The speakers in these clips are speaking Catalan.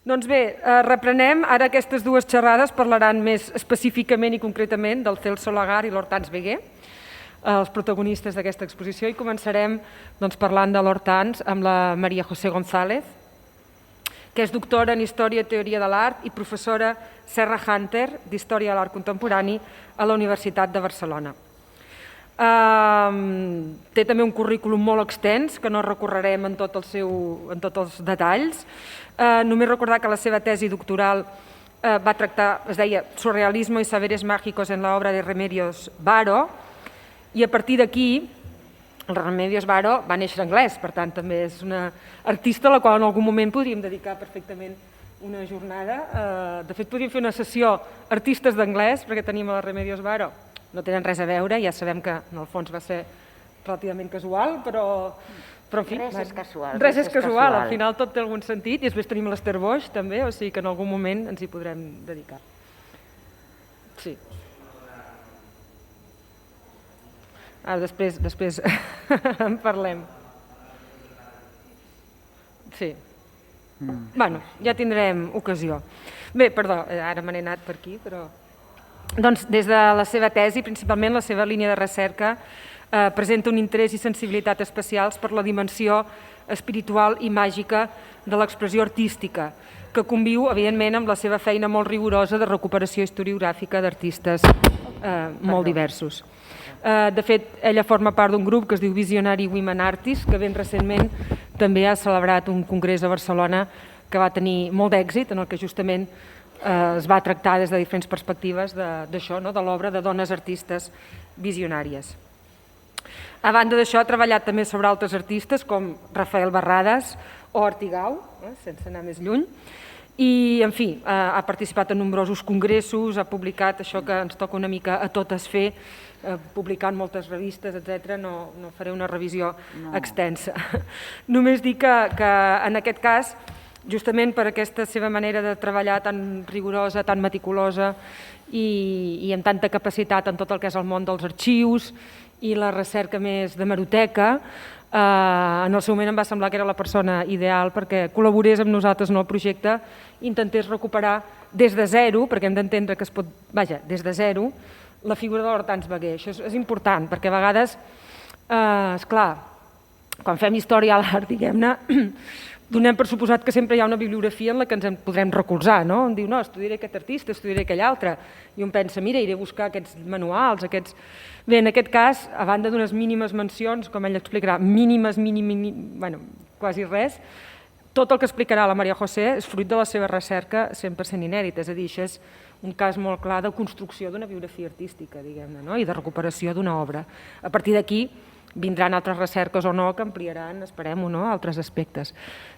Doncs bé, reprenem. Ara aquestes dues xerrades parlaran més específicament i concretament del Celso Lagar i l'Hortans Veguer, els protagonistes d'aquesta exposició, i començarem parlant de l'Hortans amb la María José González, que és doctora en Història i Teoria de l'Art i professora Serra Hunter d'Història de l'Art Contemporani a la Universitat de Barcelona. Té també un currículum molt extens, que no recorrerem en tots els detalls. Només recordar que la seva tesi doctoral va tractar, es deia Surrealismo y saberes mágicos en la obra de Remedios Varo, i a partir d'aquí, el Remedios Varo va néixer anglès, per tant també és una artista a la qual en algun moment podríem dedicar perfectament una jornada. De fet, podríem fer una sessió artistes d'anglès, perquè tenim a la Remedios Varo. No tenen res a veure, ja sabem que en el fons va ser relativament casual, però en fi... Res és casual. Res és casual, al final tot té algun sentit, i després tenim l'Esther Boix també, o sigui que en algun moment ens hi podrem dedicar. Sí. Després en parlem. Sí. Bueno, ja tindrem ocasió. Bé, perdó, ara me n'he anat per aquí, però... Doncs des de la seva tesi, principalment la seva línia de recerca, presenta un interès i sensibilitat especials per la dimensió espiritual i màgica de l'expressió artística, que conviu, evidentment, amb la seva feina molt rigorosa de recuperació historiogràfica d'artistes molt diversos. De fet, ella forma part d'un grup que es diu Visionary Women Artists, que ben recentment també ha celebrat un congrés a Barcelona que va tenir molt d'èxit, en el que justament es va tractar des de diferents perspectives d'això, de l'obra de dones artistes visionàries. A banda d'això, ha treballat també sobre altres artistes com Rafael Barradas o Artigau, sense anar més lluny, i, en fi, ha participat en nombrosos congressos, ha publicat això que ens toca una mica a totes fer, publicant moltes revistes, etc. No faré una revisió extensa. Només dir que en aquest cas, justament per aquesta seva manera de treballar tan rigorosa, tan meticulosa i amb tanta capacitat en tot el que és el món dels arxius i la recerca més d'hemeroteca, en el seu moment em va semblar que era la persona ideal perquè col·laborés amb nosaltres en el projecte i intentés recuperar des de zero, perquè hem d'entendre que es pot, des de zero, la figura de l'Hortans Veguer. Això és important, perquè a vegades, esclar, quan fem història a l'art, diguem-ne, donem per suposat que sempre hi ha una bibliografia en la que ens en podrem recolzar, no? On diu, no, estudiaré aquest artista, estudiaré aquell altre, i un pensa, mira, iré a buscar aquests manuals, aquests... Bé, en aquest cas, a banda d'unes mínimes mencions, com ell explicarà, mínimes, bueno, quasi res, tot el que explicarà la María José és fruit de la seva recerca 100% inèdita, és a dir, això és un cas molt clar de construcció d'una biografia artística, diguem-ne, no? I de recuperació d'una obra. A partir d'aquí, vindran altres recerques o no que ampliaran, esperem-ho, altres aspectes.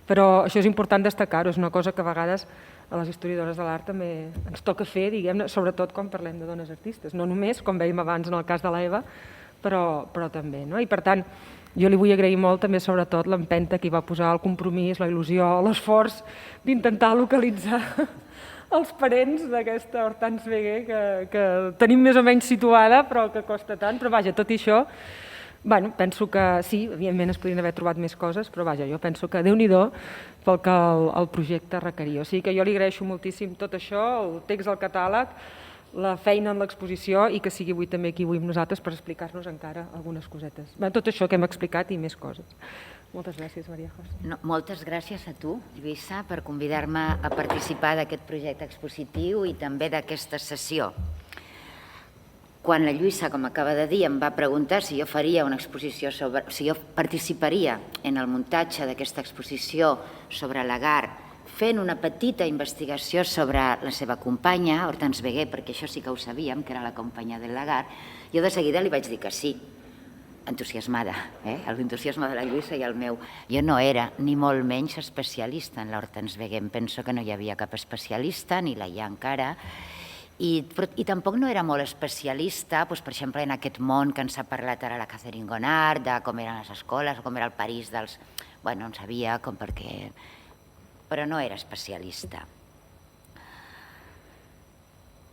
Però això és important destacar-ho, és una cosa que a vegades a les historiadores de l'art també ens toca fer, diguem-ne, sobretot quan parlem de dones artistes. No només, com veiem abans en el cas de l'Eva, però també. I per tant, jo li vull agrair molt també sobretot l'empenta que hi va posar, el compromís, la il·lusió, l'esforç d'intentar localitzar els parents d'aquesta Hortans Veguer que tenim més o menys situada, però que costa tant. Però vaja, tot i això, penso que sí, evidentment es podrien haver trobat més coses, però vaja, jo penso que Déu-n'hi-do pel que el projecte requeria. O sigui que jo li agraeixo moltíssim tot això, el text del catàleg, la feina en l'exposició i que sigui avui també aquí avui amb nosaltres per explicar-nos encara algunes cosetes. Tot això que hem explicat i més coses. Moltes gràcies, María José. Moltes gràcies a tu, Lluïssa, per convidar-me a participar d'aquest projecte expositiu i també d'aquesta sessió. Quan la Lluïssa, com acaba de dir, em va preguntar si jo faria una exposició sobre... si jo participaria en el muntatge d'aquesta exposició sobre Lagar, fent una petita investigació sobre la seva companya, Hortans Veguer, perquè això sí que ho sabíem, que era la companya del Lagar, jo de seguida li vaig dir que sí, entusiasmada, l'entusiasme de la Lluïssa i el meu. Jo no era ni molt menys especialista en l'Hortans Veguer, em penso que no hi havia cap especialista, ni la hi ha encara, i tampoc no era molt especialista, per exemple, en aquest món que ens ha parlat ara la Catherine Gonard, de com eren les escoles, com era el París dels... Bueno, en sabia com perquè... Però no era especialista.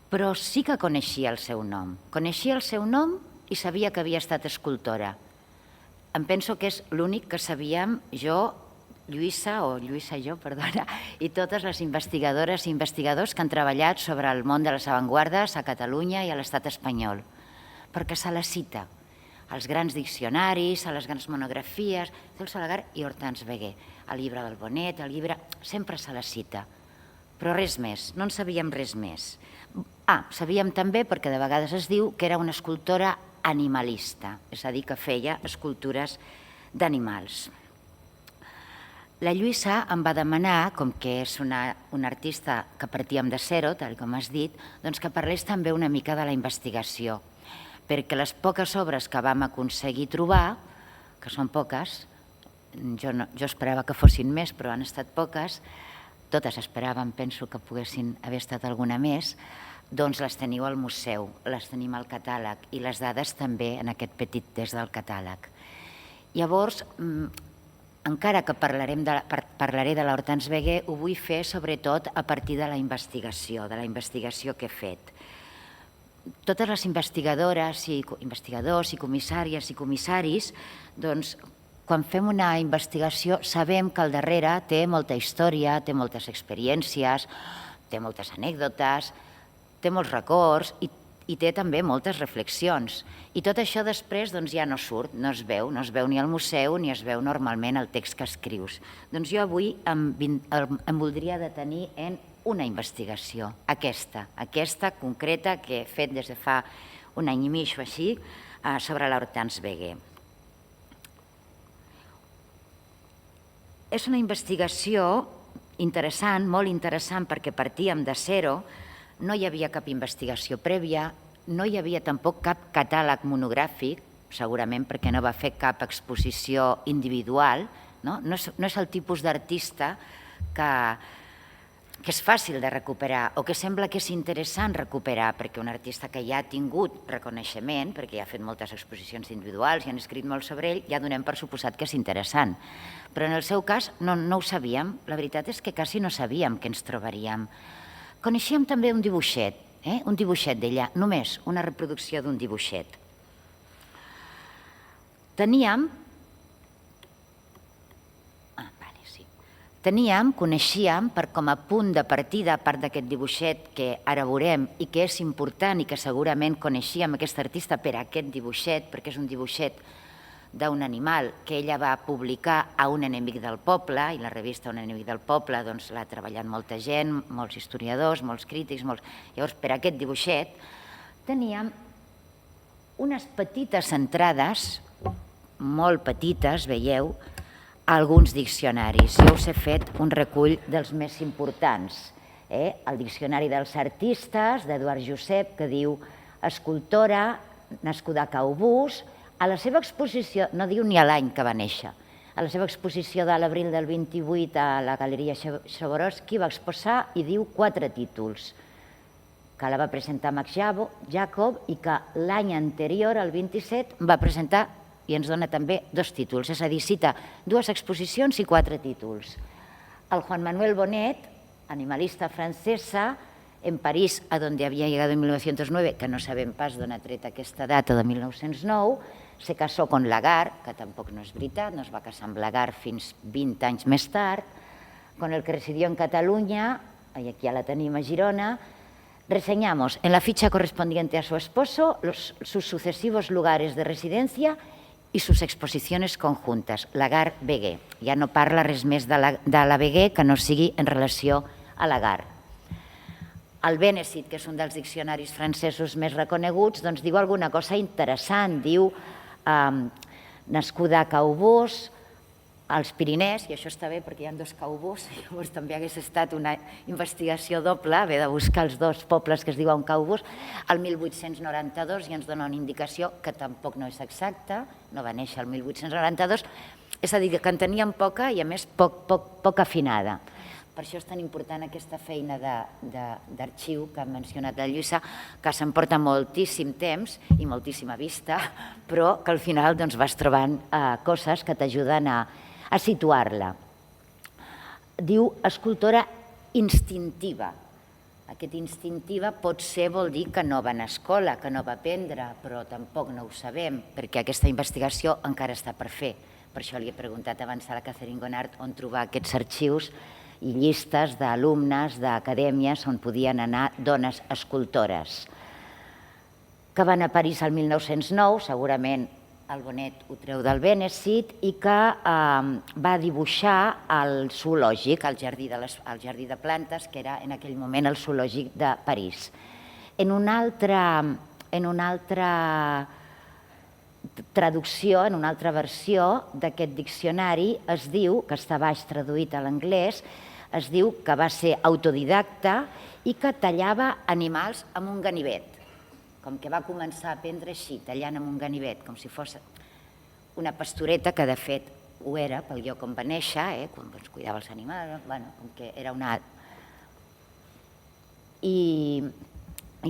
Però sí que coneixia el seu nom. Coneixia el seu nom i sabia que havia estat escultora. Em penso que és l'únic que sabíem jo Lluïsa jo, perdona, i totes les investigadores i investigadors que han treballat sobre el món de les avantguardes a Catalunya i a l'estat espanyol, perquè se la cita als grans diccionaris, a les grans monografies, Celso Lagar i Hortense Veguer, al llibre del Bonet, al llibre... sempre se la cita, però res més, no en sabíem res més. Sabíem també, perquè de vegades es diu, que era una escultora animalista, és a dir, que feia escultures d'animals. La Lluïsa em va demanar, com que és una artista que partíem de zero, tal com has dit, doncs que parlés també una mica de la investigació, perquè les poques obres que vam aconseguir trobar, que són poques, jo esperava que fossin més, però han estat poques, totes esperàvem, penso que poguessin haver estat alguna més, doncs les teniu al museu, les tenim al catàleg i les dades també en aquest petit des del catàleg. Llavors, encara que parlaré de l'Hortense Veguer, ho vull fer sobretot a partir de la investigació que he fet. Totes les investigadores i investigadors i comissàries i comissaris, doncs, quan fem una investigació sabem que al darrere té molta història, té moltes experiències, té moltes anècdotes, té molts records i té també moltes reflexions. I tot això després ja no surt, no es veu ni al museu ni es veu normalment el text que escrius. Doncs jo avui em voldria detenir en una investigació, aquesta concreta que he fet des de fa un any i mig o així sobre l'Hortense Veguer. És una investigació interessant, molt interessant, perquè partíem de zero, no hi havia cap investigació prèvia, no hi havia tampoc cap catàleg monogràfic, segurament perquè no va fer cap exposició individual, no és el tipus d'artista que és fàcil de recuperar o que sembla que és interessant recuperar, perquè un artista que ja ha tingut reconeixement, perquè ja ha fet moltes exposicions individuals i han escrit molt sobre ell, ja donem per suposat que és interessant. Però en el seu cas no ho sabíem, la veritat és que quasi no sabíem què ens trobaríem. Coneixíem també un dibuixet d'ella, només una reproducció d'un dibuixet. Coneixíem, com a punt de partida, a part d'aquest dibuixet que ara veurem i que és important i que segurament coneixíem aquest artista per aquest dibuixet, perquè és un dibuixet d'un animal que ella va publicar a Un enemic del poble, i la revista Un enemic del poble l'ha treballat molta gent, molts historiadors, molts crítics. Llavors, per aquest dibuixet teníem unes petites entrades, molt petites, veieu, a alguns diccionaris. Jo us he fet un recull dels més importants. El Diccionari dels Artistes, d'Eduard Josep, que diu escultora nascuda a Caubús. A la seva exposició, no diu ni l'any que va néixer, a la seva exposició de l'abril del 28 a la Galeria Swarovski va exposar i diu 4 títols, que la va presentar Max Jacob i que l'any anterior, el 27, va presentar i ens dona també 2 títols, és a dir, cita 2 exposicions i 4 títols. El Juan Manuel Bonet, animalista francesa, en París, a donde había llegado en 1909, que no sabem pas d'on ha tret aquesta data de 1909, se casó con Lagar, que tampoc no és veritat, no es va casar amb Lagar fins 20 anys més tard, con el que residió en Cataluña, y aquí ya la tenim a Girona. Reseñamos en la ficha correspondiente a su esposo sus sucesivos lugares de residencia y sus exposiciones conjuntas. Lagar Veguer. Ja no parla res més de la Veguer que no sigui en relació a Lagar. El Benecit, que és un dels diccionaris francesos més reconeguts, doncs diu alguna cosa interessant. Diu nascuda a Caubús, als Pirinès, i això està bé perquè hi ha 2 Caubús, llavors també hagués estat una investigació doble, haver de buscar els 2 pobles que es diuen Caubús, el 1892, i ens dona una indicació que tampoc no és exacta, no va néixer el 1892, és a dir, que en teníem poca i a més poc afinada. Per això és tan important aquesta feina d'arxiu que ha mencionat la Lluïsa, que s'emporta moltíssim temps i moltíssima vista, però que al final vas trobant coses que t'ajuden a situar-la. Diu escultora instintiva. Aquest instintiva potser vol dir que no va anar a escola, que no va aprendre, però tampoc no ho sabem, perquè aquesta investigació encara està per fer. Per això li he preguntat abans a la Catherine Gonard on trobar aquests arxius i llistes d'alumnes d'acadèmies on podien anar dones escultores que van a París el 1909, segurament el Bonet ho treu del Benecit, i que va dibuixar el zoològic, el jardí de plantes, que era en aquell moment el zoològic de París. En una altra traducció, en una altra versió d'aquest diccionari es diu, que està baix traduït a l'anglès, es diu que va ser autodidacta i que tallava animals amb un ganivet. Com que va començar a aprendre així, tallant amb un ganivet, com si fos una pastoreta, que de fet ho era pel lloc on va néixer, quan es cuidava els animals, com que era una... I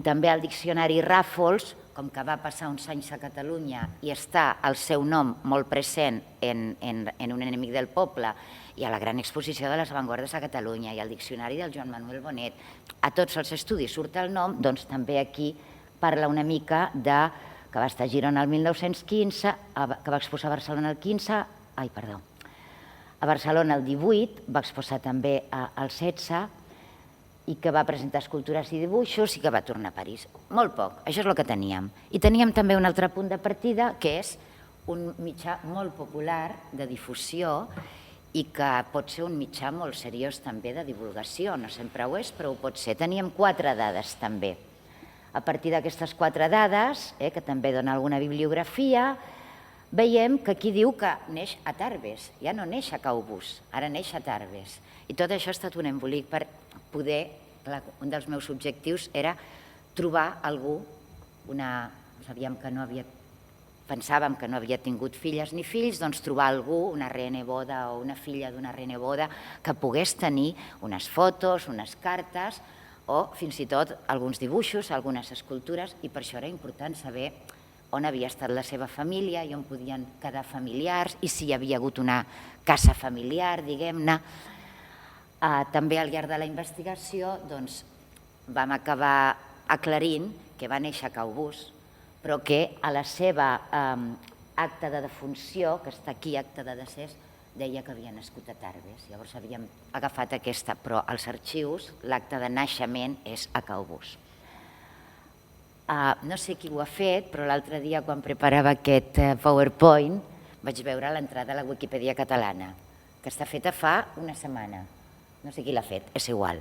també el diccionari Ràfols, com que va passar uns anys a Catalunya i està el seu nom molt present en Un enemic del poble i a la gran exposició de les avantguardes a Catalunya i al diccionari del Joan Manuel Bonet, a tots els estudis surt el nom, doncs també aquí parla una mica que va estar a Girona el 1915, que va exposar a Barcelona el 15, a Barcelona el 18, va exposar també el 16, i que va presentar escultures i dibuixos i que va tornar a París. Molt poc, això és el que teníem. I teníem també un altre punt de partida, que és un mitjà molt popular de difusió i que pot ser un mitjà molt seriós també de divulgació, no sempre ho és, però ho pot ser. Teníem 4 dades també. A partir d'aquestes 4 dades, que també dona alguna bibliografia, veiem que aquí diu que neix a Tarbes, ja no neix a Caubús, ara neix a Tarbes. I tot això ha estat un embolic per poder, un dels meus objectius era trobar algú, pensàvem que no havia tingut filles ni fills, doncs trobar algú, una reneboda o una filla d'una reneboda, que pogués tenir unes fotos, unes cartes, o fins i tot alguns dibuixos, algunes escultures, i per això era important saber on havia estat la seva família i on podien quedar familiars i si hi havia hagut una casa familiar, diguem-ne. També al llarg de la investigació vam acabar aclarint que va néixer a Caubús, però que a la seva acta de defunció, que està aquí, acta de decés, deia que havia nascut a Tarbes. Llavors havíem agafat aquesta, però als arxius l'acte de naixement és a Caubús. No sé qui ho ha fet, però l'altre dia quan preparava aquest PowerPoint vaig veure l'entrada a la Wikipedia catalana, que està feta fa una setmana. No sé qui l'ha fet, és igual.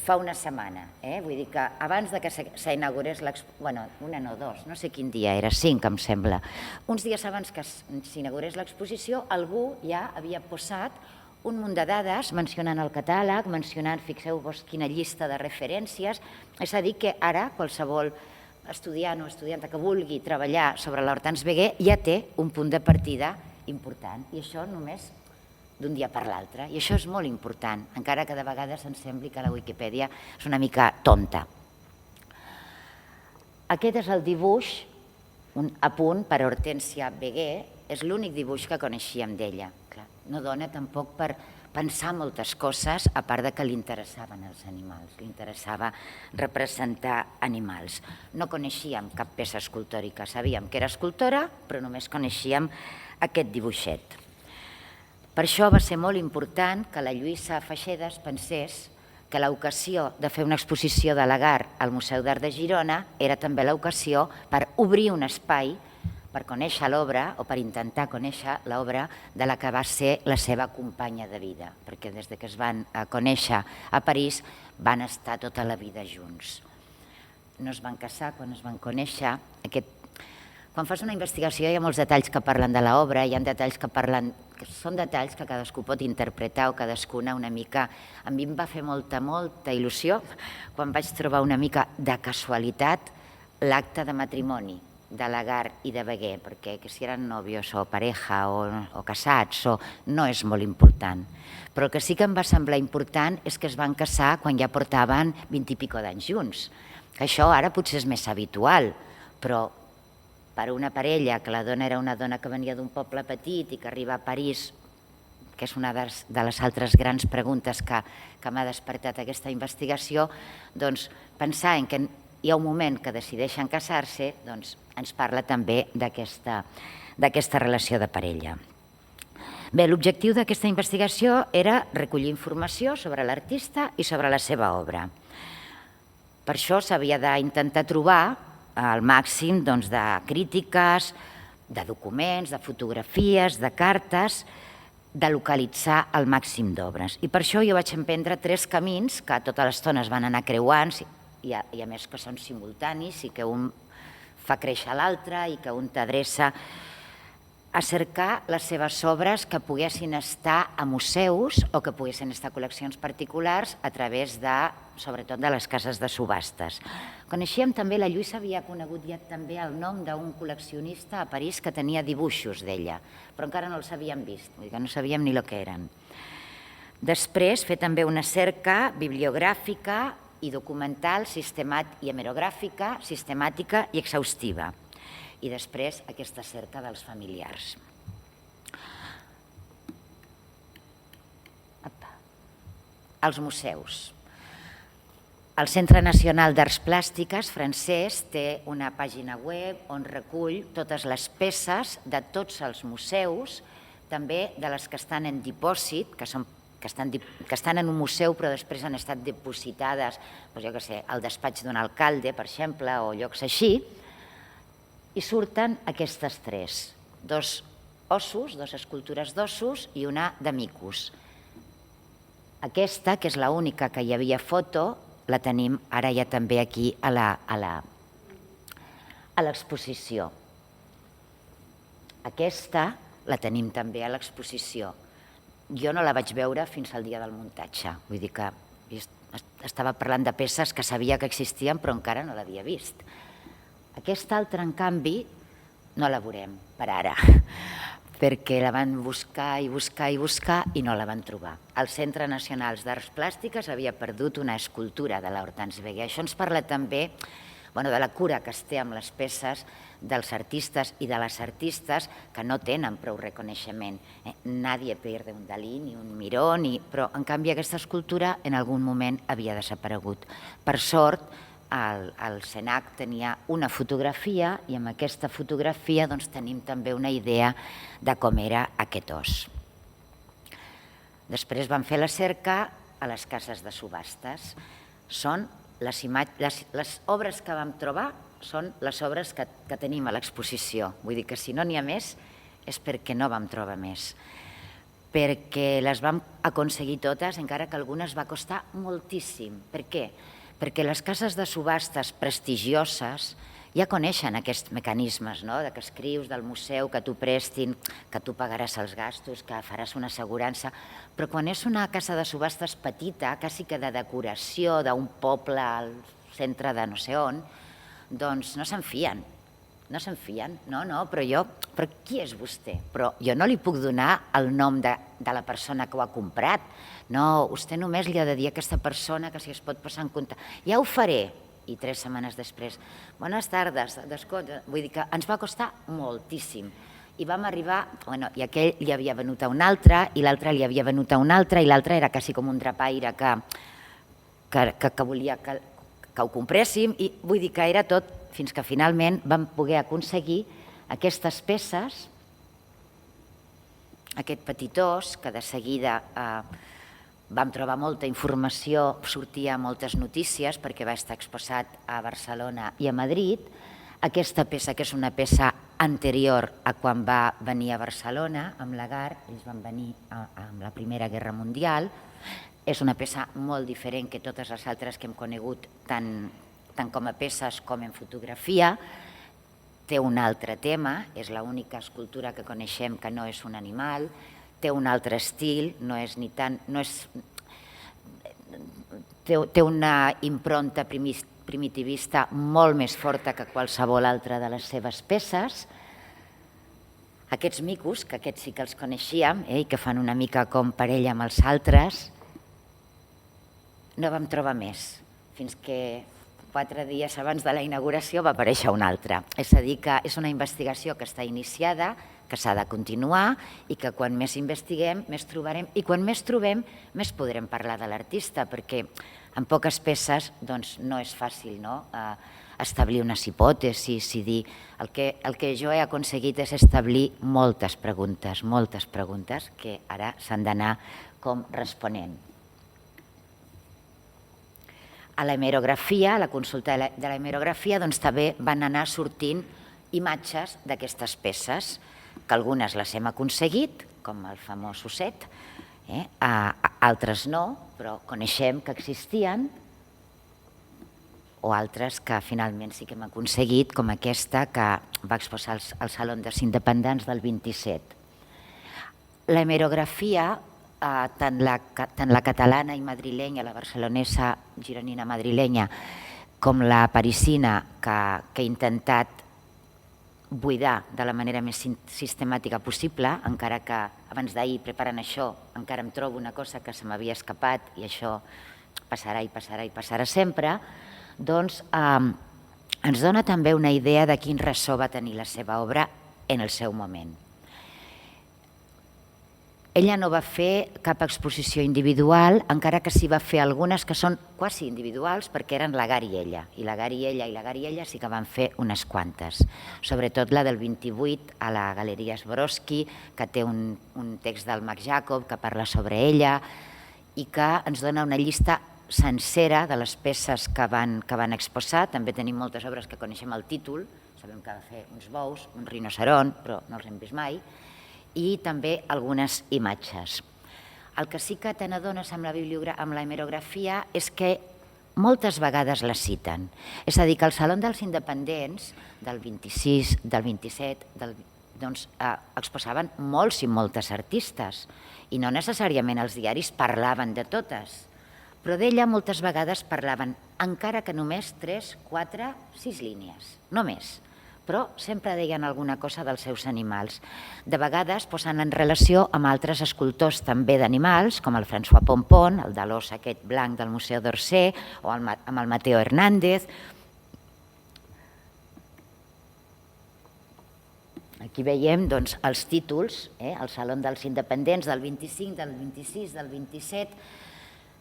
Fa una setmana, vull dir que abans que s'inaugurés no sé quin dia era, 5 em sembla. Uns dies abans que s'inaugurés l'exposició, algú ja havia posat un munt de dades mencionant el catàleg, mencionant, fixeu-vos quina llista de referències, és a dir que ara qualsevol estudiant o estudianta que vulgui treballar sobre l'Hortense Veguer ja té un punt de partida important, i això només d'un dia per l'altre, i això és molt important, encara que de vegades ens sembli que la Wikipedia és una mica tonta. Aquest és el dibuix, un apunt per Hortènsia Veguer, és l'únic dibuix que coneixíem d'ella. No dona tampoc per pensar moltes coses, a part que li interessaven els animals, li interessava representar animals. No coneixíem cap peça escultòrica, sabíem que era escultora, però només coneixíem aquest dibuixet. Per això va ser molt important que la Lluïsa Feixedes pensés que l'ocasió de fer una exposició de Lagar al Museu d'Art de Girona era també l'ocasió per obrir un espai per conèixer l'obra o per intentar conèixer l'obra de la que va ser la seva companya de vida, perquè des que es van conèixer a París van estar tota la vida junts. No es van casar quan es van conèixer. Quan fas una investigació hi ha molts detalls que parlen de l'obra, hi ha detalls que són detalls que cadascú pot interpretar o cadascuna una mica. A mi em va fer molta il·lusió quan vaig trobar una mica de casualitat l'acte de matrimoni de Lagar i de Veguer, perquè que si eren nòvios o pareja o casats no és molt important. Però el que sí que em va semblar important és que es van casar quan ja portaven 20 i pico d'anys junts. Això ara potser és més habitual, però per una parella, que la dona era una dona que venia d'un poble petit i que arriba a París, que és una de les altres grans preguntes que m'ha despertat aquesta investigació, doncs pensar en que hi ha un moment que decideixen casar-se, doncs ens parla també d'aquesta relació de parella. Bé, l'objectiu d'aquesta investigació era recollir informació sobre l'artista i sobre la seva obra. Per això s'havia d'intentar trobar el màxim de crítiques, de documents, de fotografies, de cartes, de localitzar el màxim d'obres. I per això jo vaig emprendre 3 camins que tota l'estona es van anar creuant i a més que són simultanis i que un fa créixer l'altre i que un t'adreça a cercar les seves obres que poguessin estar a museus o que poguessin estar a col·leccions particulars a través sobretot de les cases de subhastes. Coneixíem també, la Lluïsa havia conegut ja també el nom d'un col·leccionista a París que tenia dibuixos d'ella, però encara no els havíem vist, vull dir que no sabíem ni el que eren. Després, fer també una cerca bibliogràfica i documental, i hemerogràfica, sistemàtica i exhaustiva. I després aquesta cerca dels familiars. Els museus. El Centre Nacional d'Arts Plàstiques francès té una pàgina web on recull totes les peces de tots els museus, també de les que estan en dipòsit, que estan en un museu però després han estat dipositades, jo què sé, al despatx d'un alcalde, per exemple, o llocs així, i surten aquestes 3, 2 ossos, 2 escultures d'ossos i una de micos. Aquesta, que és l'única que hi havia foto, la tenim ara ja també aquí a l'exposició. Aquesta la tenim també a l'exposició. Jo no la vaig veure fins al dia del muntatge, vull dir que estava parlant de peces que sabia que existien però encara no l'havia vist. Aquesta altra, en canvi, no la veurem per ara, perquè la van buscar i buscar i buscar i no la van trobar. El Centre Nacional d'Arts Plàstiques havia perdut una escultura de l'Hortense Veguer. Això ens parla també de la cura que es té amb les peces dels artistes i de les artistes que no tenen prou reconeixement. Nadie pierde un Dalí ni un Miró, però en canvi aquesta escultura en algun moment havia desaparegut. Per sort, el CENAC tenia una fotografia i amb aquesta fotografia tenim també una idea de com era aquest os. Després vam fer la cerca a les cases de subhastes. Les obres que vam trobar són les obres que tenim a l'exposició. Vull dir que si no n'hi ha més és perquè no vam trobar més. Perquè les vam aconseguir totes, encara que algunes va costar moltíssim. Per què? Perquè les cases de subhastes prestigioses ja coneixen aquests mecanismes, que escrius del museu, que t'ho prestin, que tu pagaràs els gastos, que faràs una assegurança, però quan és una casa de subhastes petita, quasi que de decoració d'un poble al centre de no sé on, doncs no se'n fien. No se'n fien, però qui és vostè? Però jo no li puc donar el nom de la persona que ho ha comprat. No, vostè només li ha de dir a aquesta persona que si es pot posar en compte. Ja ho faré. I 3 setmanes després, bones tardes, descompte. Vull dir que ens va costar moltíssim. I vam arribar, i aquell li havia venut a un altre, i l'altre li havia venut a un altre, i l'altre era quasi com un drapaire que volia que ho compréssim, i vull dir que era tot fins que finalment vam poder aconseguir aquestes peces, aquest petit os, que de seguida vam trobar molta informació, sortia moltes notícies perquè va estar exposat a Barcelona i a Madrid. Aquesta peça, que és una peça anterior a quan va venir a Barcelona, amb l'Agar, ells van venir amb la Primera Guerra Mundial, és una peça molt diferent que totes les altres que hem conegut, tant com a peces com en fotografia. Té un altre tema, és l'única escultura que coneixem que no és un animal, té un altre estil, té una impronta primitivista molt més forta que qualsevol altra de les seves peces. Aquests micos, que aquests sí que els coneixíem, i que fan una mica com parella amb els altres, no vam trobar més, fins que 4 dies abans de la inauguració va aparèixer un altre. És a dir, que és una investigació que està iniciada, que s'ha de continuar i que quan més investiguem, més trobarem, i quan més trobem, més podrem parlar de l'artista, perquè en poques peces no és fàcil establir unes hipòtesis i dir... El que jo he aconseguit és establir moltes preguntes que ara s'han d'anar com responent. A l'hemerografia, a la consulta de l'hemerografia, doncs també van anar sortint imatges d'aquestes peces, que algunes les hem aconseguit, com el famós osset, altres no, però coneixem que existien, o altres que finalment sí que hem aconseguit, com aquesta que va exposar al Saló dels Independents del 27. L'hemerografia, tant la catalana i madrilenya, la barcelonesa gironina madrilenya, com la parisina, que he intentat buidar de la manera més sistemàtica possible, encara que abans d'ahir preparant això encara em trobo una cosa que se m'havia escapat i això passarà i passarà i passarà sempre, doncs ens dona també una idea de quin ressò va tenir la seva obra en el seu moment. Ella no va fer cap exposició individual, encara que sí va fer algunes que són quasi individuals perquè eren Lagar i ella. I Lagar i ella sí que van fer unes quantes. Sobretot la del 28 a la Galeria Swarovski, que té un text del Marc Jacob que parla sobre ella i que ens dona una llista sencera de les peces que van exposar. També tenim moltes obres que coneixem el títol, sabem que va fer uns bous, un rinoceront, però no els hem vist mai, i també algunes imatges. El que sí que te n'adones amb la hemerografia és que moltes vegades la citen. És a dir, que al Saló dels Independents del 26, del 27, exposaven molts i moltes artistes i no necessàriament els diaris parlaven de totes, però d'ella moltes vegades parlaven, encara que només 3, 4, 6 línies, no més. Però sempre deien alguna cosa dels seus animals. De vegades posant en relació amb altres escultors també d'animals, com el François Pompon, el de l'os aquest blanc del Museu d'Orsay, o amb el Mateo Hernández. Aquí veiem els títols, el Saló dels Independents del 25, del 26, del 27.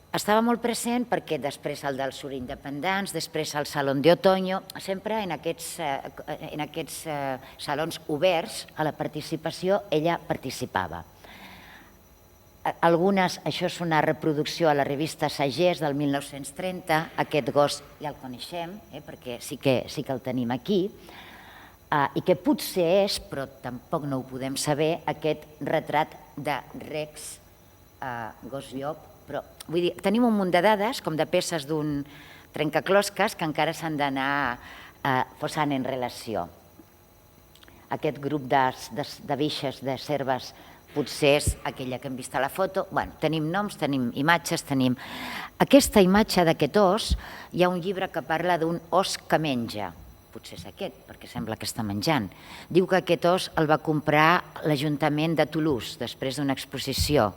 Estava molt present perquè després el del Sur Independents, després el Salón de Otoño, sempre en aquests salons oberts a la participació ella participava. Algunes, això és una reproducció a la revista Sagers del 1930, aquest gos ja el coneixem, perquè sí que el tenim aquí, i que potser és, però tampoc no ho podem saber, aquest retrat de Rex gos llop, però vull dir, tenim un munt de dades, com de peces d'un trencaclosques, que encara s'han d'anar posant en relació. Aquest grup de biixes, de serves, potser és aquella que hem vist a la foto. Bé, tenim noms, tenim imatges, tenim... Aquesta imatge d'aquest os, hi ha un llibre que parla d'un os que menja. Potser és aquest, perquè sembla que està menjant. Diu que aquest os el va comprar l'Ajuntament de Toulouse, després d'una exposició.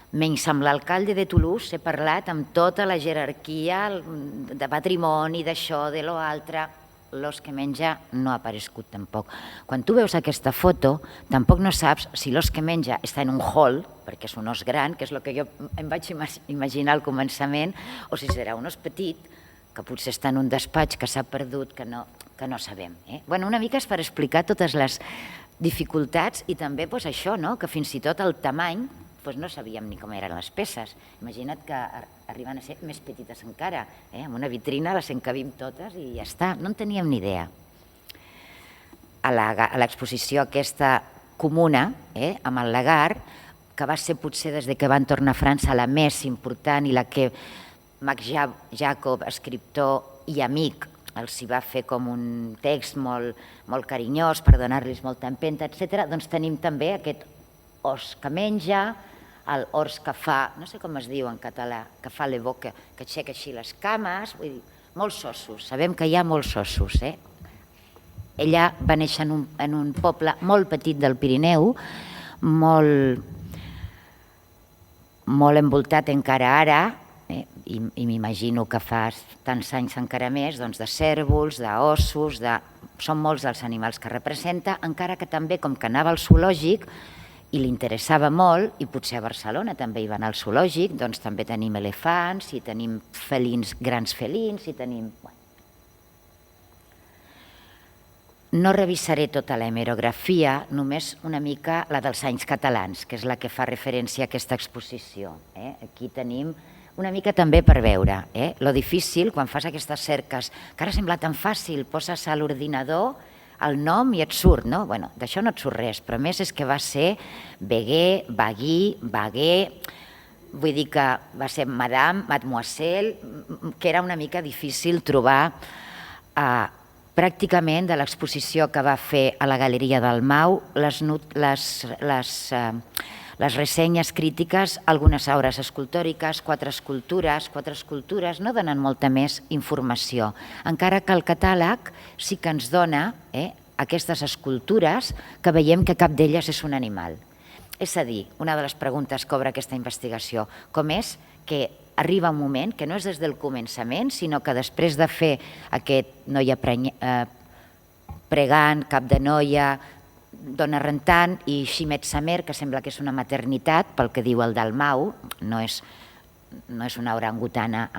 Menys amb l'alcalde de Toulouse he parlat amb tota la jerarquia de patrimoni, d'això, de lo altre. L'os que menja no ha aparegut tampoc. Quan tu veus aquesta foto, tampoc no saps si l'os que menja està en un hall, perquè és un os gran, que és el que jo em vaig imaginar al començament, o si serà un os petit, que potser està en un despatx que s'ha perdut, que no sabem. Una mica és per explicar totes les dificultats i també això, que fins i tot el tamany no sabíem ni com eren les peces. Imagina't que arriben a ser més petites encara. Amb una vitrina les encabim totes i ja està. No en teníem ni idea. A l'exposició aquesta comuna, amb el Lagar, que va ser potser des que van tornar a França la més important i la que Marc Jacob, escriptor i amic, els hi va fer com un text molt carinyós per donar-los molta empenta, etc. Doncs tenim també aquest os que menja, el ors que fa, no sé com es diu en català, que fa la boca, que aixeca així les cames, vull dir, molts ossos, sabem que hi ha molts ossos. Ella va néixer en un poble molt petit del Pirineu, molt envoltat encara ara, i m'imagino que fa tants anys encara més, de cérvols, d'ossos, són molts els animals que representa, encara que també, com que anava al zoològic, i li interessava molt, i potser a Barcelona també hi va anar al zoològic, doncs també tenim elefants, i tenim felins, grans felins, i tenim... No revisaré tota la hemerografia, només una mica la dels anys catalans, que és la que fa referència a aquesta exposició. Aquí tenim una mica també per veure. Lo difícil, quan fas aquestes cerques, que ara sembla tan fàcil, poses a l'ordinador el nom i et surt, no? Bueno, d'això no et surt res, però a més és que va ser Beguer, Baguí, Baguer, vull dir que va ser Madame, Mademoiselle, que era una mica difícil trobar pràcticament de l'exposició que va fer a la Galeria del Mau, les ressenyes crítiques, algunes obres escultòriques, quatre escultures no donen molta més informació, encara que el catàleg sí que ens dona aquestes escultures que veiem que cap d'elles és un animal. És a dir, una de les preguntes que obre aquesta investigació, com és que arriba un moment que no és des del començament, sinó que després de fer aquest noia pregant, cap de noia, dona rentant i Ximet Samer, que sembla que és una maternitat, pel que diu el Dalmau, no és una orangutana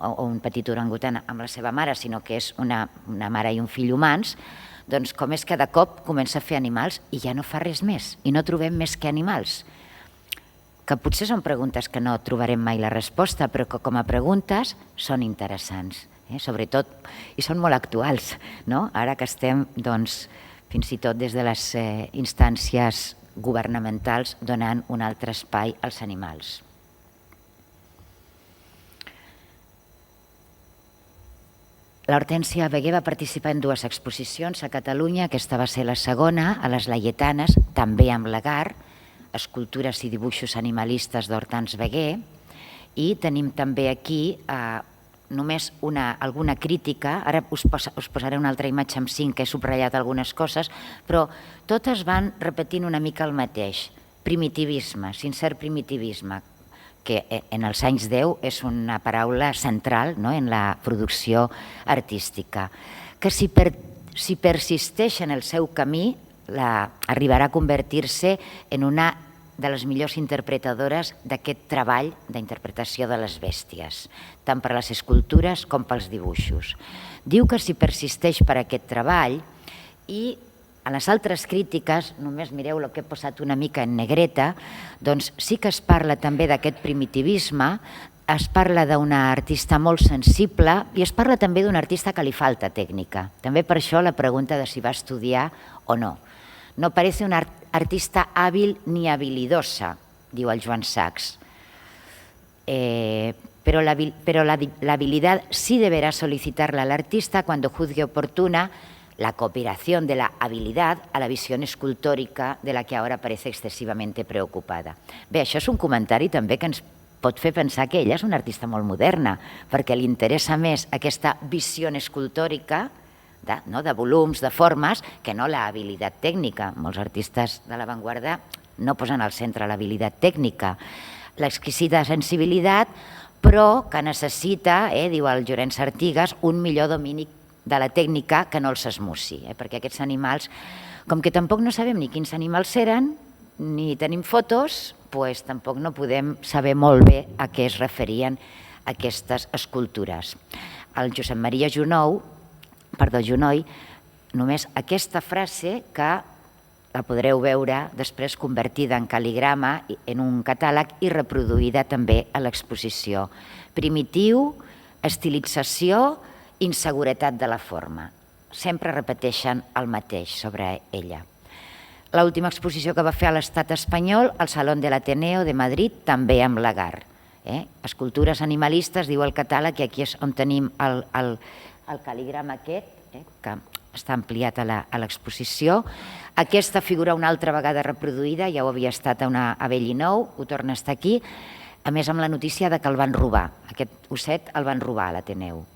o un petit orangutana amb la seva mare, sinó que és una mare i un fill humans, doncs com és que de cop comença a fer animals i ja no fa res més, i no trobem més que animals. Que potser són preguntes que no trobarem mai la resposta, però que com a preguntes són interessants, sobretot, i són molt actuals, no? Ara que estem, doncs, fins i tot des de les instàncies governamentals donant un altre espai als animals. L'Hortènsia Beguer va participar en 2 exposicions a Catalunya, aquesta va ser la segona, a les Laietanes, també amb Lagar, escultures i dibuixos animalistes d'Hortens Beguer, i tenim també aquí només alguna crítica, ara us posaré una altra imatge amb 5 que he subratllat algunes coses, però totes van repetint una mica el mateix, primitivisme, sincer primitivisme, que en els anys 10 és una paraula central en la producció artística, que si persisteix en el seu camí arribarà a convertir-se en una de les millors interpretadores d'aquest treball d'interpretació de les bèsties, tant per les escultures com pels dibuixos. Diu que si persisteix per aquest treball, i a les altres crítiques, només mireu el que he posat una mica en negreta, doncs sí que es parla també d'aquest primitivisme, es parla d'una artista molt sensible i es parla també d'un artista que li falta tècnica. També per això la pregunta de si va estudiar o no. No parece una artista hábil ni habilidosa, diu el Joan Sachs. Pero la habilidad sí deberá solicitarla al artista cuando juzgue oportuna la cooperación de la habilidad a la visión escultórica de la que ahora parece excesivamente preocupada. Bé, això és un comentari també que ens pot fer pensar que ella és una artista molt moderna, perquè li interessa més aquesta visió escultòrica de volums, de formes, que no l'habilitat tècnica. Molts artistes de l'avantguarda no posen al centre l'habilitat tècnica. L'exquisita sensibilitat, però que necessita, diu el Llorenç Artigas, un millor domini de la tècnica que no els esmussi, perquè aquests animals, com que tampoc no sabem ni quins animals eren, ni tenim fotos, doncs tampoc no podem saber molt bé a què es referien aquestes escultures. El Josep Maria Junoy, només aquesta frase que la podreu veure després convertida en cal·ligrama en un catàleg i reproduïda també a l'exposició. Primitiu, estilització, inseguretat de la forma. Sempre repeteixen el mateix sobre ella. L'última exposició que va fer a l'Estat espanyol, al Salón de l'Ateneo de Madrid, també amb Lagar. Escultures animalistes, diu el catàleg, i aquí és on tenim el cal·ligrama aquest, que està ampliat a l'exposició. Aquesta figura una altra vegada reproduïda, ja ho havia estat a Bellinou, ho torna a estar aquí, a més amb la notícia que el van robar. Aquest osset el van robar a l'Ateneu.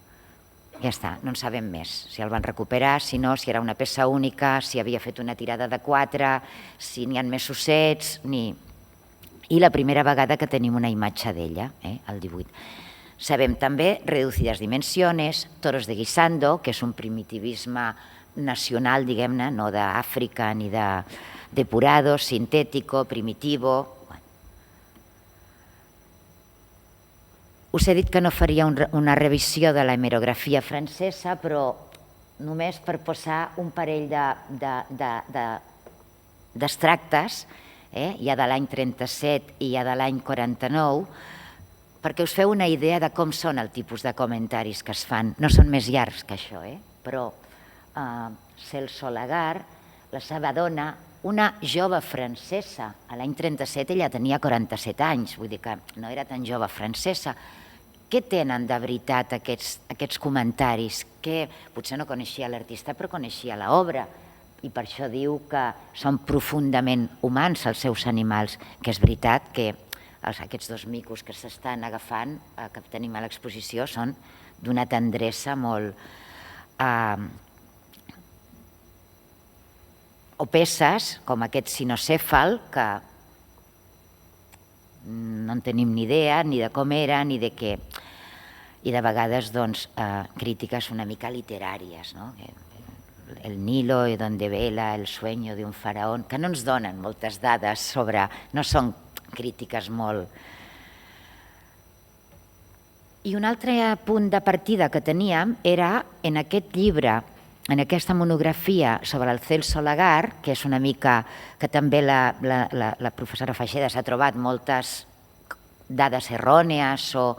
Ja està, no en sabem més. Si el van recuperar, si no, si era una peça única, si havia fet una tirada de 4, si n'hi ha més ossets, i la primera vegada que tenim una imatge d'ella, el 18. Sabem també reducides dimensiones, toros de guisando, que és un primitivisme nacional, diguem-ne, no d'Àfrica ni de depurado, sintético, primitivo. Us he dit que no faria una revisió de la hemerografia francesa, però només per posar un parell d'extractes, hi ha de l'any 37 i hi ha de l'any 49, perquè us feu una idea de com són el tipus de comentaris que es fan. No són més llargs que això, però Celso Lagar, la seva dona, una jove francesa, a l'any 37 ella tenia 47 anys, vull dir que no era tan jove francesa. Què tenen de veritat aquests comentaris? Que potser no coneixia l'artista, però coneixia l'obra, i per això diu que són profundament humans els seus animals, que és veritat que aquests dos micos que s'estan agafant, que tenim a l'exposició, són d'una tendresa molt... o peces, com aquest cinocèfal, que no en tenim ni idea ni de com era, ni de què. I de vegades, doncs, crítiques una mica literàries, no? El Nilo y donde vela el sueño de un faraón, que no ens donen moltes dades sobre... no són crítiques molt... I un altre punt de partida que teníem era en aquest llibre, en aquesta monografia sobre el Celso Lagar, que és una mica que també la professora Feixeda s'ha trobat moltes dades errònies o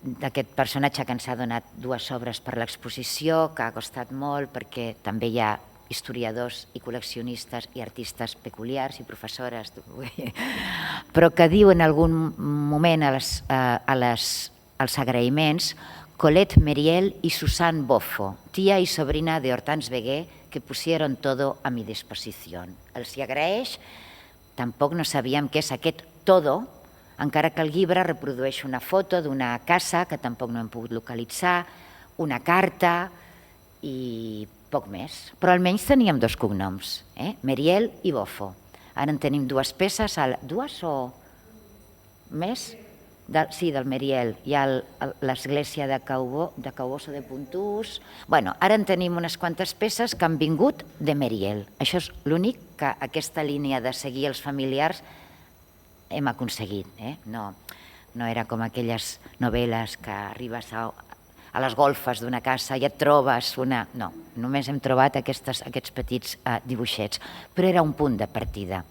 d'aquest personatge que ens ha donat 2 obres per l'exposició, que ha costat molt perquè també hi ha historiadors i col·leccionistes i artistes peculiars i professores, però que diu en algun moment als agraïments Colette Meriel y Susanne Boffo, tía y sobrina de Hortense Veguer, que pusieron todo a mi disposición. Els hi agraeix, tampoc no sabíem què és aquest todo, encara que el llibre reprodueix una foto d'una casa que tampoc no hem pogut localitzar, una carta i poc més. Però almenys teníem 2 cognoms, Meriel i Boffo. Ara en tenim 2 peces, 2 o més? Sí, del Meriel. Hi ha l'església de Cauboso de Puntús. Bueno, ara en tenim unes quantes peces que han vingut de Meriel. Això és l'únic que aquesta línia de seguir els familiars hem aconseguit. No era com aquelles novel·les que arribes a les golfes d'una casa i et trobes una... No, només hem trobat aquests petits dibuixets, però era un punt de partida.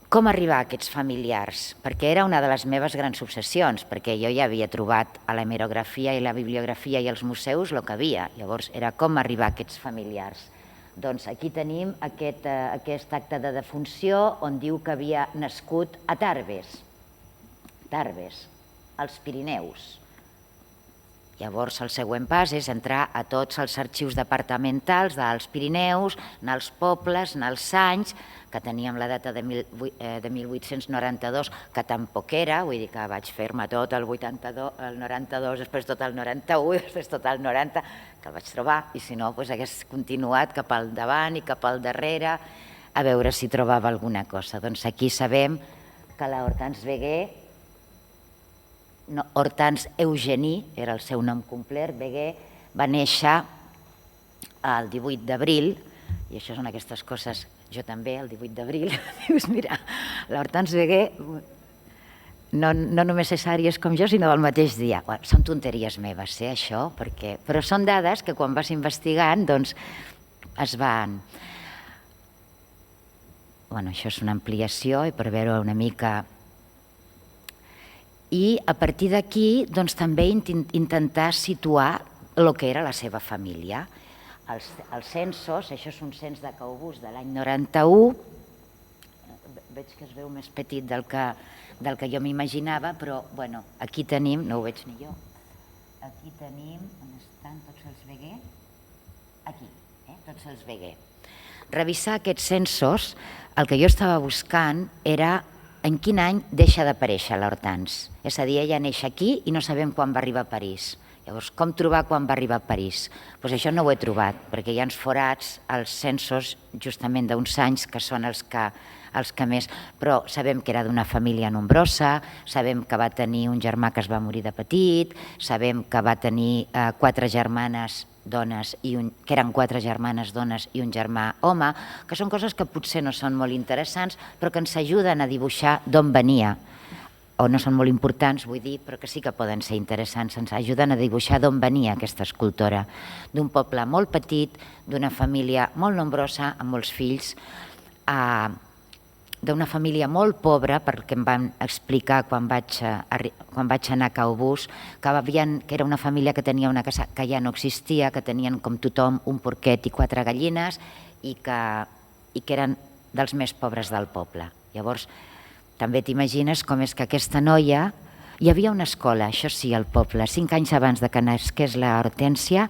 Com arribar a aquests familiars? Perquè era una de les meves grans obsessions, perquè jo ja havia trobat a l'hemerografia i la bibliografia i als museus el que havia. Llavors era com arribar a aquests familiars. Doncs aquí tenim aquest acte de defunció on diu que havia nascut a Tarbes, als Pirineus. Llavors el següent pas és entrar a tots els arxius departamentals dels Pirineus, anar als pobles, anar als anys, que teníem la data de 1892, que tampoc era, vull dir que vaig fer-me tot el 92, després tot el 91, després tot el 90, que el vaig trobar, i si no, hagués continuat cap al davant i cap al darrere, a veure si trobava alguna cosa. Doncs aquí sabem que la Hortense Veguer, Hortense Eugénie, era el seu nom complet, Veguer, va néixer el 18 d'abril, i això són aquestes coses, jo també, el 18 d'abril, dius, mira, la Hortense Veguer no només és àries com jo, sinó del mateix dia. Són tonteries meves, això, però són dades que quan vas investigant, doncs, es van... Bueno, això és una ampliació i per veure una mica... I a partir d'aquí, doncs, també intentar situar el que era la seva família. Els censos, això és un cens de Caubús de l'any 91, veig que es veu més petit del que jo m'imaginava, però bueno, aquí tenim, no ho veig ni jo, aquí tenim, on estan tots els Veguer? Aquí, tots els Veguer. Revisar aquests censos, el que jo estava buscant era en quin any deixa d'aparèixer l'Hortense. És a dir, ella neix aquí i no sabem quan va arribar a París. Llavors, com trobar quan va arribar a París? Doncs això no ho he trobat, perquè hi ha uns forats als censos justament d'uns anys que són els que més... Però sabem que era d'una família nombrosa, sabem que va tenir un germà que es va morir de petit, sabem que va tenir 4 germanes dones, que eren 4 germanes dones i un germà home, que són coses que potser no són molt interessants, però que ens ajuden a dibuixar d'on venia o no són molt importants, vull dir, però que sí que poden ser interessants. Ens ajuden a dibuixar d'on venia aquesta escultora. D'un poble molt petit, d'una família molt nombrosa, amb molts fills, d'una família molt pobra, perquè em van explicar quan vaig anar a Caubús, que era una família que tenia una casa que ja no existia, que tenien com tothom un porquet i 4 gallines i que eren dels més pobres del poble. Llavors, també t'imagines com és que aquesta noia... Hi havia una escola, això sí, al poble. 5 anys abans de que nasqués la Hortènsia,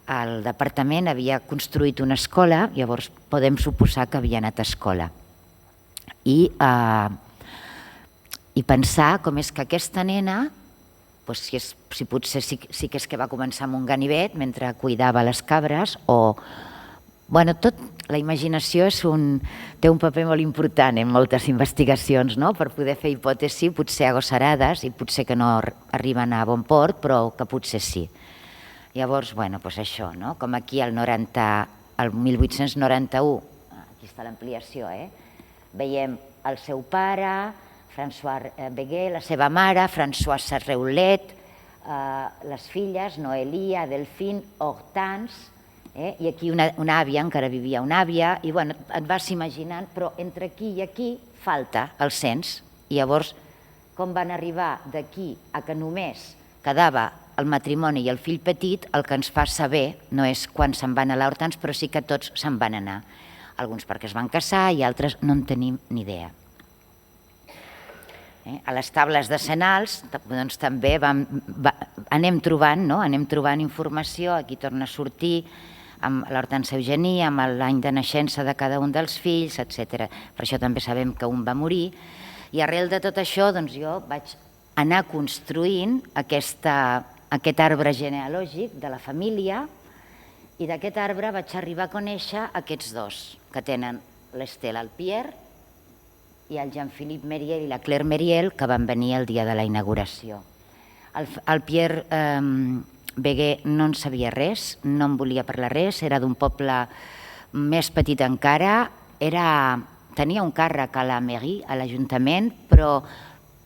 el departament havia construït una escola, llavors podem suposar que havia anat a escola. I pensar com és que aquesta nena, si potser sí que és que va començar amb un ganivet mentre cuidava les cabres, o... Bueno, la imaginació té un paper molt important en moltes investigacions, no? Per poder fer hipòtesis, potser agosarades, i potser que no arriben a bon port, però que potser sí. Llavors, bueno, doncs això, no? Com aquí el 1891, aquí està l'ampliació, veiem el seu pare, François Béguet, la seva mare, Françoise Sarreulet, les filles, Noelia, Delphine, Hortense, i aquí una àvia, encara vivia una àvia, i bueno, et vas imaginant, però entre aquí i aquí falta el cens. I llavors, com van arribar d'aquí a que només quedava el matrimoni i el fill petit, el que ens fa saber no és quan se'n van a l'Hortens, però sí que tots se'n van anar. Alguns perquè es van casar i altres no en tenim ni idea. A les tables decenals doncs, també anem trobant informació, aquí torna a sortir amb l'Hortense Eugenie, amb l'any de naixença de cada un dels fills, etc. Per això també sabem que un va morir. I arrel de tot això doncs, jo vaig anar construint aquest arbre genealògic de la família, i d'aquest arbre vaig arribar a conèixer aquests dos, que tenen l'Estelle Alpier i el Jean-Philippe Mériel i la Claire Mériel, que van venir el dia de la inauguració. El Pierre Béguet no en sabia res, no en volia parlar res, era d'un poble més petit encara, tenia un càrrec a la mairie, a l'Ajuntament, però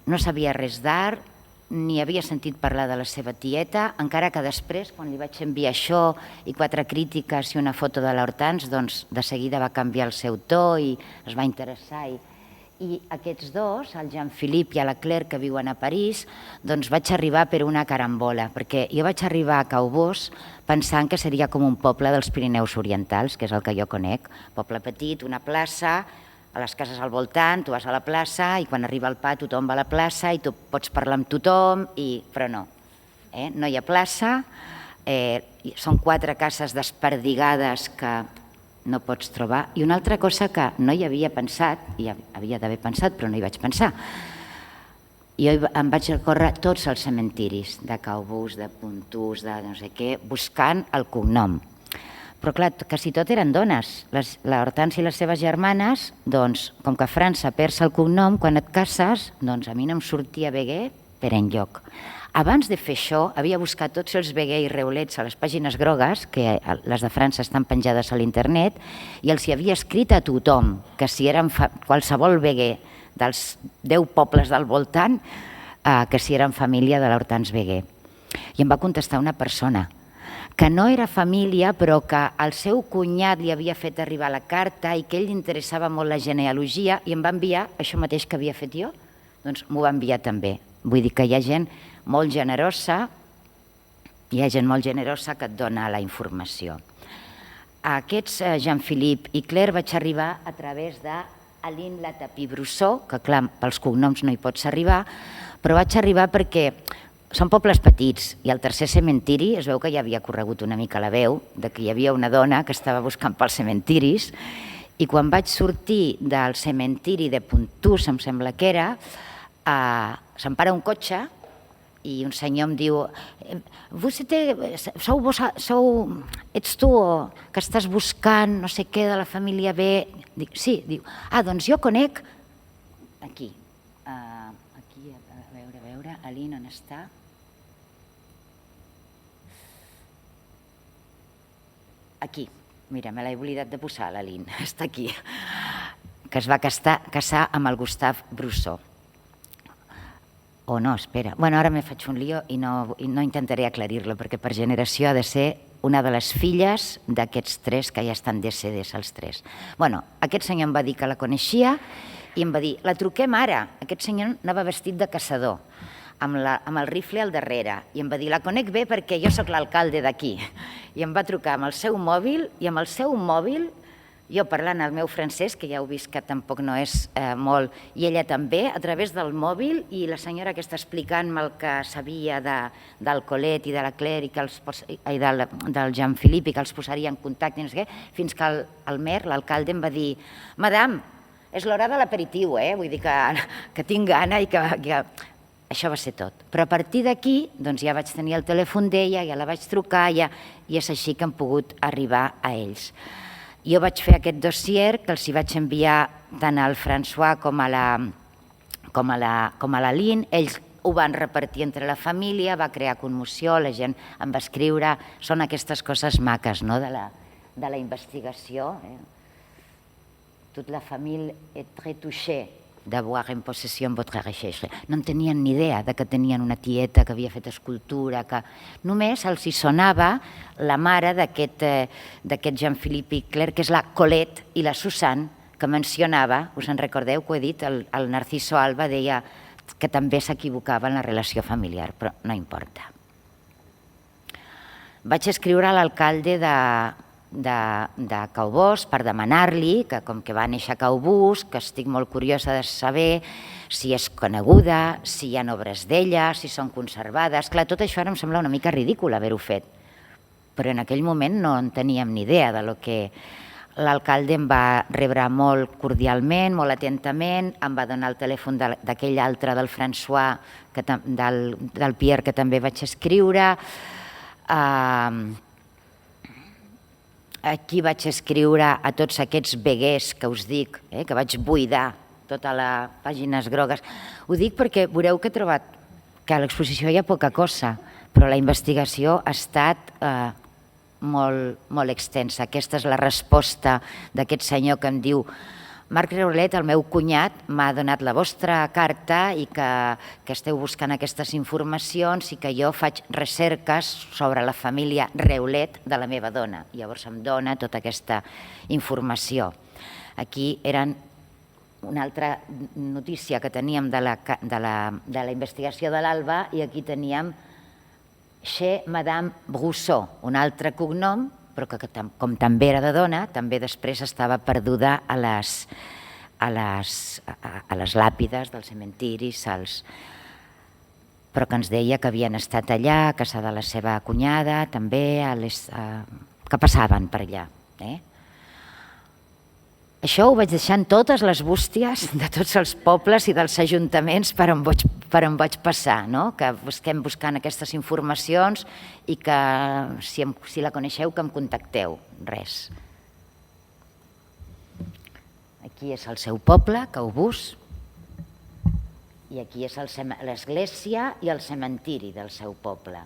no sabia res d'art, ni havia sentit parlar de la seva tieta, encara que després, quan li vaig enviar això i 4 crítiques i una foto de l'Hortense, doncs de seguida va canviar el seu to i es va interessar. I aquests dos, el Jean-Philippe i la Claire, que viuen a París, doncs vaig arribar per una carambola, perquè jo vaig arribar a Caubós pensant que seria com un poble dels Pirineus Orientals, que és el que jo conec, poble petit, una plaça, a les cases al voltant, tu vas a la plaça i quan arriba el pa tothom va a la plaça i tu pots parlar amb tothom, però no, no hi ha plaça, són 4 cases desperdigades que no pots trobar. I una altra cosa que no hi havia pensat, i havia d'haver pensat però no hi vaig pensar, jo em vaig recórrer tots els cementiris de Caubús, de Pontús, de no sé què, buscant el cognom. Però clar, quasi tot eren dones. La Hortense i les seves germanes, doncs, com que a França perds el cognom, quan et cases, doncs a mi no em sortia Béguet per enlloc. Abans de fer això, havia buscat tots els Béguet i Reulets a les pàgines grogues, que les de França estan penjades a l'internet, i els hi havia escrit a tothom que si eren qualsevol Béguet dels 10 pobles del voltant, que si eren família de l'Hortense Béguet. I em va contestar una persona que no era família, però que el seu cunyat li havia fet arribar la carta i que ell li interessava molt la genealogia i em va enviar això mateix que havia fet jo, doncs m'ho va enviar també. Vull dir que hi ha gent molt generosa, que et dona la informació. A aquests Jean-Philippe i Claire vaig arribar a través d'Aline Latapie-Brousseau, que clar, pels cognoms no hi pots arribar, però vaig arribar perquè són pobles petits i al tercer cementiri es veu que ja havia corregut una mica la veu de que hi havia una dona que estava buscant pels cementiris i quan vaig sortir del cementiri de Pontús, em sembla que era, se'm para un cotxe i un senyor em diu ets tu que estàs buscant no sé què de la família B? Dic, sí, diu, doncs jo conec aquí, a veure, Aline, on està? Aquí, mira, me l'he oblidat de posar, l'Aline, està aquí, que es va casar amb el Gustave Brousseau. O no, espera. Bueno, ara me faig un lío i no intentaré aclarir-lo, perquè per generació ha de ser una de les filles d'aquests tres que ja estan DCDs, els tres. Bueno, aquest senyor em va dir que la coneixia i em va dir, la truquem ara. Aquest senyor anava vestit de caçador, amb el rifle al darrere, i em va dir, la conec bé perquè jo sóc l'alcalde d'aquí. I em va trucar amb el seu mòbil, i amb el seu mòbil, jo parlant el meu francès, que ja heu vist que tampoc no és molt, i ella també, a través del mòbil, i la senyora que està explicant-me el que sabia del Colet i de la Claire i del Jean-Philippe, i que els posaria en contacte, no sé què, fins que el mer, l'alcalde, em va dir, madame, és l'hora de l'aperitiu, vull dir que tinc gana i que... Això va ser tot. Però a partir d'aquí ja vaig tenir el telèfon d'ella, ja la vaig trucar, i és així que hem pogut arribar a ells. Jo vaig fer aquest dossier que els hi vaig enviar tant al François com a la Lynn. Ells ho van repartir entre la família, va crear commoció, la gent em va escriure. Són aquestes coses maques de la investigació. Toute la famille est très touchée d'avoir en possession votre recherche. No en tenien ni idea que tenien una tieta que havia fet escultura, que només els hi sonava la mare d'aquest Jean-Philippe Claire, que és la Colette, i la Susanne, que mencionava, us en recordeu que ho he dit, el Narciso Alba deia que també s'equivocava en la relació familiar, però no importa. Vaig escriure a l'alcalde de Caubós per demanar-li que, com que va néixer a Caubús, que estic molt curiosa de saber si és coneguda, si hi ha obres d'ella, si són conservades. Clar, tot això ara em sembla una mica ridícul haver-ho fet, però en aquell moment no en teníem ni idea de lo que... L'alcalde em va rebre molt cordialment, molt atentament, em va donar el telèfon d'aquell altre, del François, del Pierre, que també vaig escriure. Aquí vaig escriure a tots aquests veguers que us dic, que vaig buidar totes les pàgines grogues. Ho dic perquè veureu que he trobat que a l'exposició hi ha poca cosa, però la investigació ha estat molt extensa. Aquesta és la resposta d'aquest senyor que em diu: Marc Reulet, el meu cunyat, m'ha donat la vostra carta i que esteu buscant aquestes informacions i que jo faig recerques sobre la família Reulet de la meva dona. Llavors em dona tota aquesta informació. Aquí eren una altra notícia que teníem de la investigació de l'Alba, i aquí teníem chez Madame Brousseau, un altre cognom, però que com també era de dona, també després estava perduda a les làpides dels cementiris, però que ens deia que havien estat allà, a casa de la seva cunyada, també, que passaven per allà. Això ho vaig deixar en totes les bústies de tots els pobles i dels ajuntaments per on vaig passar, que estem buscant aquestes informacions i que, si la coneixeu, que em contacteu. Res. Aquí és el seu poble, Caubús, i aquí és l'església i el cementiri del seu poble.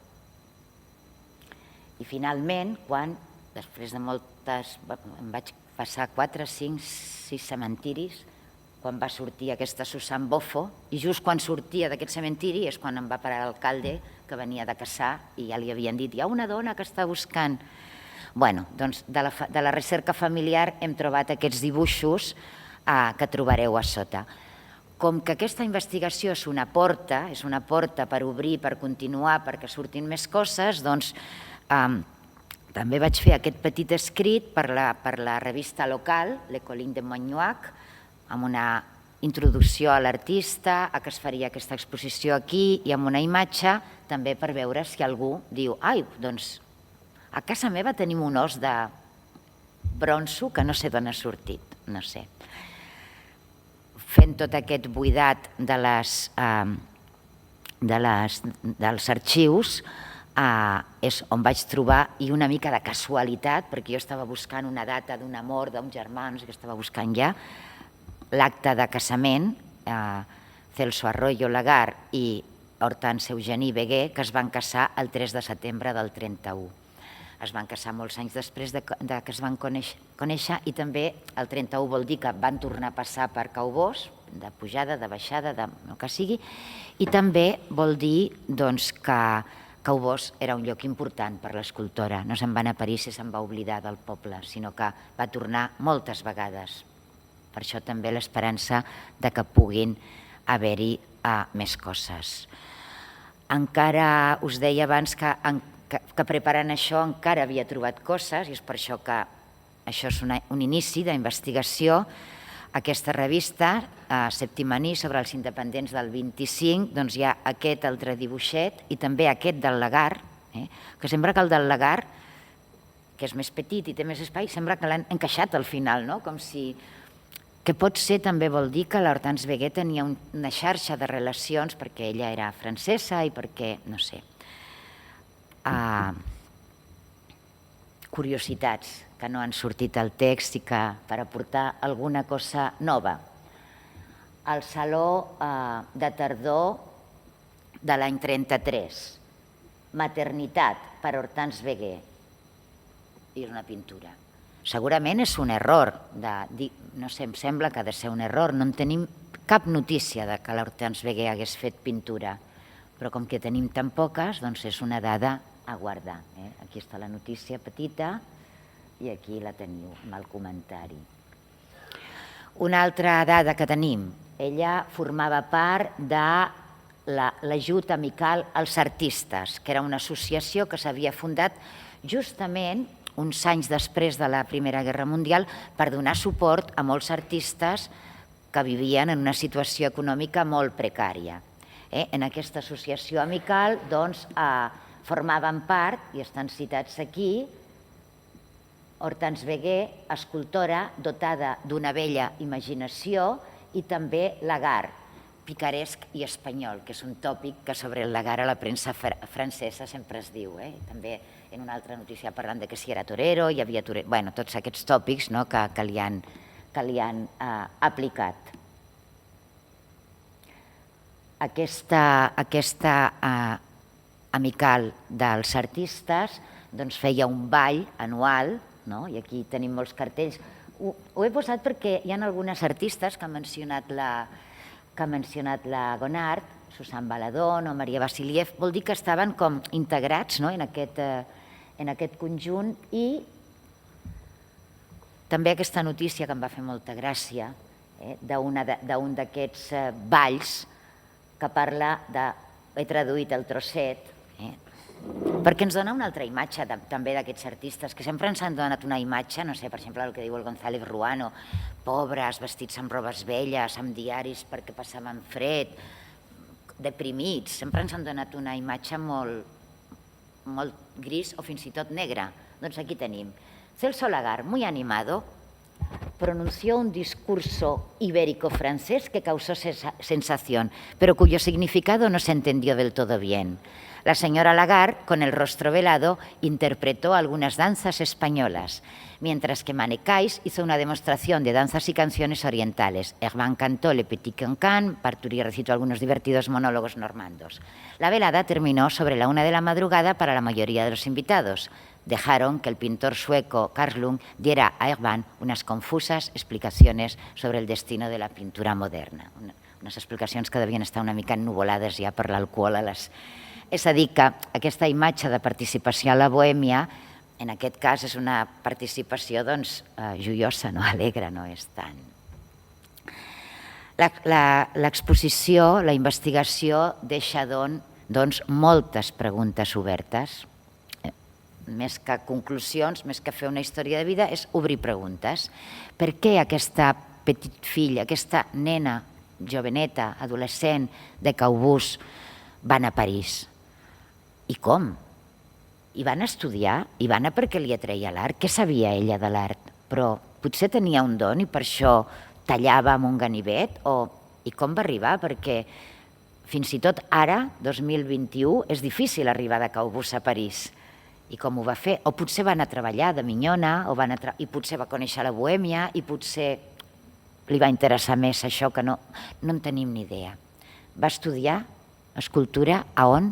I finalment, després de moltes... em vaig passar 4, 5, 6 cementiris, quan va sortir aquesta Susanne Boffo, i just quan sortia d'aquest cementiri és quan em va parar l'alcalde, que venia de caçar, i ja li havien dit, hi ha una dona que està buscant. Bé, doncs de la recerca familiar hem trobat aquests dibuixos que trobareu a sota. Com que aquesta investigació és una porta per obrir, per continuar, perquè surtin més coses, doncs també vaig fer aquest petit escrit per la revista local, Le Colline de Montgnoac, amb una introducció a l'artista, a què es faria aquesta exposició aquí, i amb una imatge també per veure si algú diu «Ai, doncs a casa meva tenim un os de bronzo que no sé d'on ha sortit», no sé. Fent tot aquest buidat dels arxius, és on vaig trobar, i una mica de casualitat, perquè jo estava buscant una data d'un amor d'un germà, no sé què estava buscant ja, l'acte de casament, Celso Arroyo Lagar i Hortense Eugenie Veguer, que es van casar el 3 de setembre del 31. Es van casar molts anys després que es van conèixer, i també el 31 vol dir que van tornar a passar per Caubós, de pujada, de baixada, del que sigui, i també vol dir que Caubós era un lloc important per l'escultora. No se'n va anar a París i se'n va oblidar del poble, sinó que va tornar moltes vegades. Per això també l'esperança de que puguin haver-hi més coses. Encara us deia abans que preparant això encara havia trobat coses, i és per això que això és un inici d'investigació. Aquesta revista, Septimaní, sobre els independents del 25, doncs hi ha aquest altre dibuixet i també aquest del Lagar, que sembla que el del Lagar, que és més petit i té més espai, sembla que l'han encaixat al final, no? Com si... Que pot ser, també vol dir que l'Hortense Wegué tenia una xarxa de relacions perquè ella era francesa i perquè, no sé, curiositats que no han sortit al text i que per aportar alguna cosa nova. El Saló de Tardor de l'any 33, Maternitat, per Hortense Wegué, i és una pintura. Segurament és un error, no sé, em sembla que ha de ser un error, no en tenim cap notícia de que l'Hortense Wegué hagués fet pintura, però com que tenim tan poques, doncs és una dada a guardar. Aquí està la notícia petita i aquí la teniu amb el comentari. Una altra dada que tenim, ella formava part de l'Ajut Amical als Artistes, que era una associació que s'havia fundat justament uns anys després de la Primera Guerra Mundial per donar suport a molts artistes que vivien en una situació econòmica molt precària. En aquesta associació amical formaven part, i estan citats aquí, Hortense Wegué, escultora dotada d'una bella imaginació, i també Lagar, picaresc i espanyol, que és un tòpic que sobre el Lagar a la premsa francesa sempre es diu. També en una altra notícia parlant de que si era torero, hi havia torero... Bé, tots aquests tòpics que li han aplicat. Aquesta amical dels artistes feia un ball anual, i aquí tenim molts cartells. Ho he posat perquè hi ha algunes artistes que ha mencionat la Gonart, Susan Baladón o Maria Vasiliev, vol dir que estaven com integrats en aquest conjunt. I també aquesta notícia que em va fer molta gràcia, d'un d'aquests balls que parla de... He traduït el trosset, perquè ens dona una altra imatge també d'aquests artistes, que sempre ens han donat una imatge, no sé, per exemple, el que diu el González Ruano, pobres, vestits amb robes velles, amb diaris perquè passaven fred, deprimits, sempre ens han donat una imatge molt gris o fins i tot negra. Doncs aquí tenim. Celso Lagar, muy animado, pronunció un discurso ibérico-francés que causó sensación, pero cuyo significado no se entendió del todo bien. La señora Lagar, con el rostro velado, interpretó algunas danzas españolas, mientras que Manecais hizo una demostración de danzas y canciones orientales. Herman cantó Le Petit Cancan, Parturi recitó algunos divertidos monólogos normandos. La velada terminó sobre la 1 de la madrugada para la mayoría de los invitados. Dejaron que el pintor sueco Carl Lung diera a Herman unas confusas explicaciones sobre el destino de la pintura moderna. Unes explicacions que devien estar una mica ennuvolades ja per l'alcohol a les... És a dir, que aquesta imatge de participació a la bohèmia, en aquest cas, és una participació joiosa, alegre, no és tant. L'exposició, la investigació, deixa moltes preguntes obertes. Més que conclusions, més que fer una història de vida, és obrir preguntes. Per què aquesta petit filla, aquesta nena joveneta, adolescent de Caubús, van a París? I com? I van estudiar? I van perquè li atreia l'art? Què sabia ella de l'art? Però potser tenia un don i per això tallava amb un ganivet? I com va arribar? Perquè fins i tot ara, 2021, és difícil arribar de Caubús a París. I com ho va fer? O potser va anar a treballar de minyona, i potser va conèixer la bohèmia, i potser li va interessar més això, que no en tenim ni idea. Va estudiar escultura a on?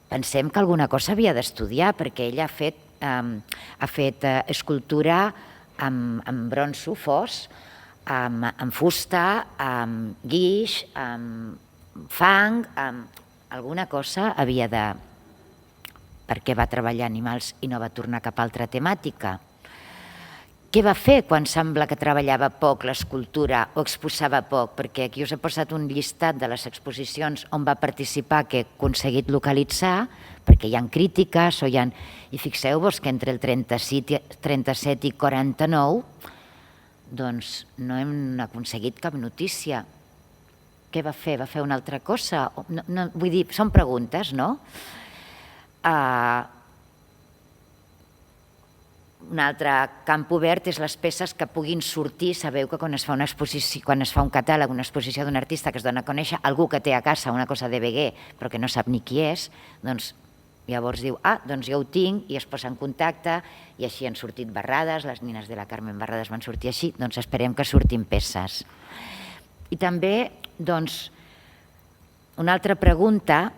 Pensem que alguna cosa havia d'estudiar, perquè ella ha fet escultura amb bronzo, fos, amb fusta, amb guix, amb fang, amb alguna cosa havia de... Per què va treballar animals i no va tornar cap a altra temàtica? Què va fer quan sembla que treballava poc l'escultura o exposava poc? Perquè aquí us he posat un llistat de les exposicions on va participar que he aconseguit localitzar, perquè hi ha crítiques o hi ha... I fixeu-vos que entre el 37 i 49 doncs no hem aconseguit cap notícia. Què va fer? Va fer una altra cosa? Vull dir, són preguntes, no? Un altre camp obert és les peces que puguin sortir. Sabeu que quan es fa una exposició, quan es fa un catàleg, una exposició d'un artista que es dona a conèixer, algú que té a casa una cosa de Beguer però que no sap ni qui és, doncs llavors diu, doncs jo ho tinc, i es posa en contacte, i així han sortit Barrades, les nines de la Carmen Barrades van sortir així, doncs esperem que surtin peces. I també, doncs, una altra pregunta.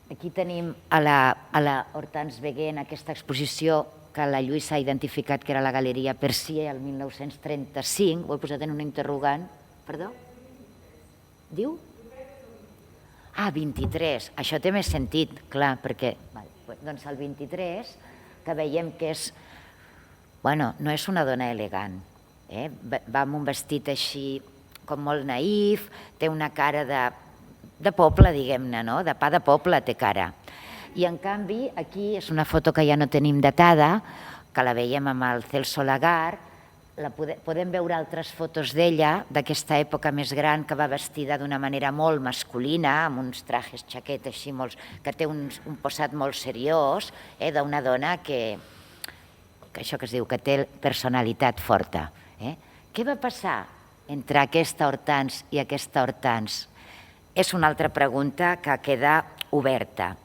Aquí tenim a la Hortense Beguer en aquesta exposició que la Lluïsa ha identificat que era la Galeria Percier el 1935, ho he posat en un interrogant. Perdó? Diu? 23, això té més sentit, clar, perquè doncs el 23, que veiem que és, bueno, no és una dona elegant, va amb un vestit així com molt naïf, té una cara de poble, diguem-ne, no? De pa de poble té cara. I en canvi aquí és una foto que ja no tenim datada, que la veiem amb el Celso Lagar, podem veure altres fotos d'ella d'aquesta època més gran, que va vestida d'una manera molt masculina, amb uns trajes xaquet així, que té un posat molt seriós, d'una dona que això que es diu, que té personalitat forta. Què va passar entre aquesta Hortense i aquesta Hortense? És una altra pregunta que queda oberta.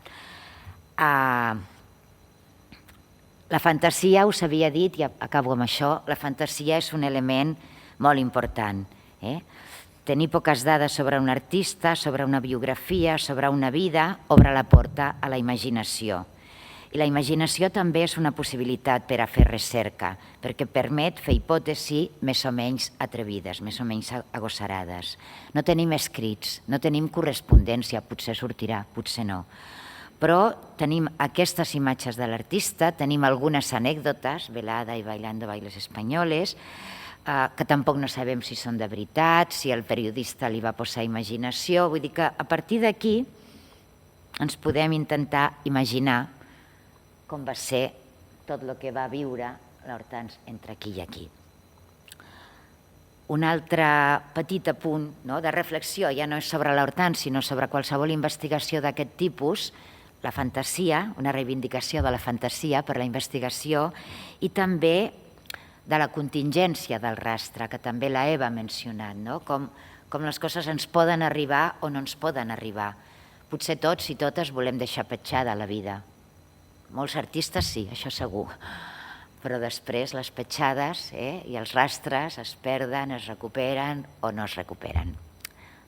La fantasia, us havia dit, i acabo amb això, la fantasia és un element molt important. Tenir poques dades sobre un artista, sobre una biografia, sobre una vida, obre la porta a la imaginació. I la imaginació també és una possibilitat per a fer recerca, perquè permet fer hipòtesis més o menys atrevides, més o menys agosarades. No tenim escrits, no tenim correspondència, potser sortirà, potser no. Però tenim aquestes imatges de l'artista, tenim algunes anècdotes, Velada i Bailando Bailes Espanyoles, que tampoc no sabem si són de veritat, si el periodista li va posar imaginació. Vull dir que a partir d'aquí ens podem intentar imaginar com va ser tot el que va viure l'Hortense entre aquí i aquí. Un altre petit apunt de reflexió, ja no és sobre l'Hortense, sinó sobre qualsevol investigació d'aquest tipus, la fantasia, una reivindicació de la fantasia per la investigació, i també de la contingència del rastre, que també la Eva ha mencionat, com les coses ens poden arribar o no ens poden arribar. Potser tots i totes volem deixar petjada la vida. Molts artistes sí, això segur, però després les petjades i els rastres es perden, es recuperen o no es recuperen.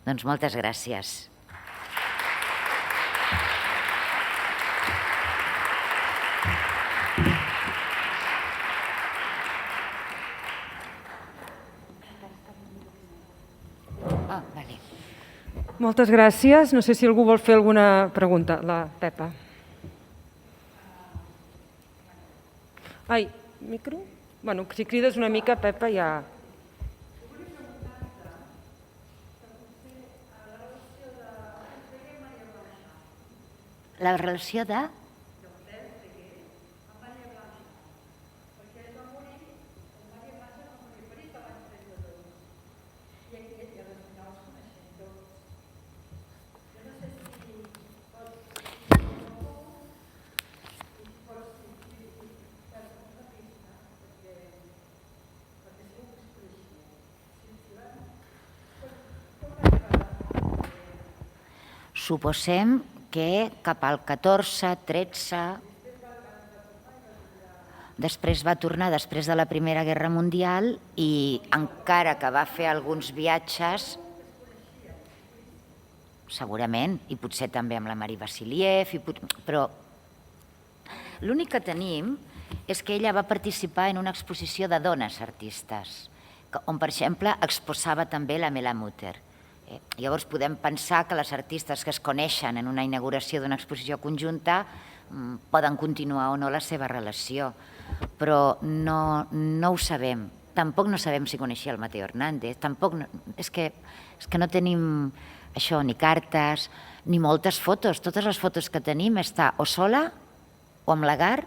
Doncs moltes gràcies. Moltes gràcies. No sé si algú vol fer alguna pregunta. La Pepa. Ai, micro? Bueno, si crides una mica, Pepa, ja... La relació de... Suposem que cap al 14, 13... Després va tornar, després de la Primera Guerra Mundial, i encara que va fer alguns viatges, segurament, i potser també amb la Marie Vassiliev, però l'únic que tenim és que ella va participar en una exposició de dones artistes, on, per exemple, exposava també la Mela Mutter. Llavors podem pensar que les artistes que es coneixen en una inauguració d'una exposició conjunta poden continuar o no la seva relació, però no ho sabem. Tampoc no sabem si coneixia el Mateo Hernández, és que no tenim això, ni cartes, ni moltes fotos. Totes les fotos que tenim està o sola, o amb l'Agar,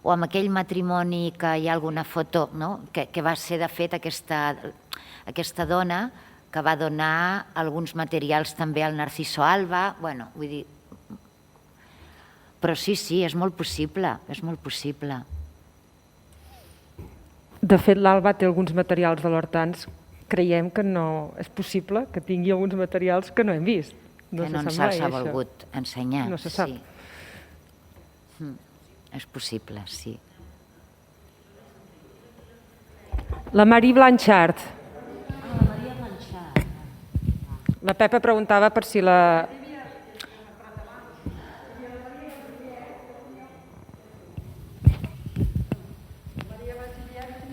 o amb aquell matrimoni que hi ha alguna foto, que va ser, de fet, aquesta dona que va donar alguns materials també al Narciso Alba, bueno, vull dir... Però sí, és molt possible, és molt possible. De fet, l'Alba té alguns materials de l'Hortans. Creiem que no és possible que tingui alguns materials que no hem vist. Que no ens els ha volgut ensenyar. No se sap. És possible, sí. La Marie Blanchard. La Pepa preguntava per si la...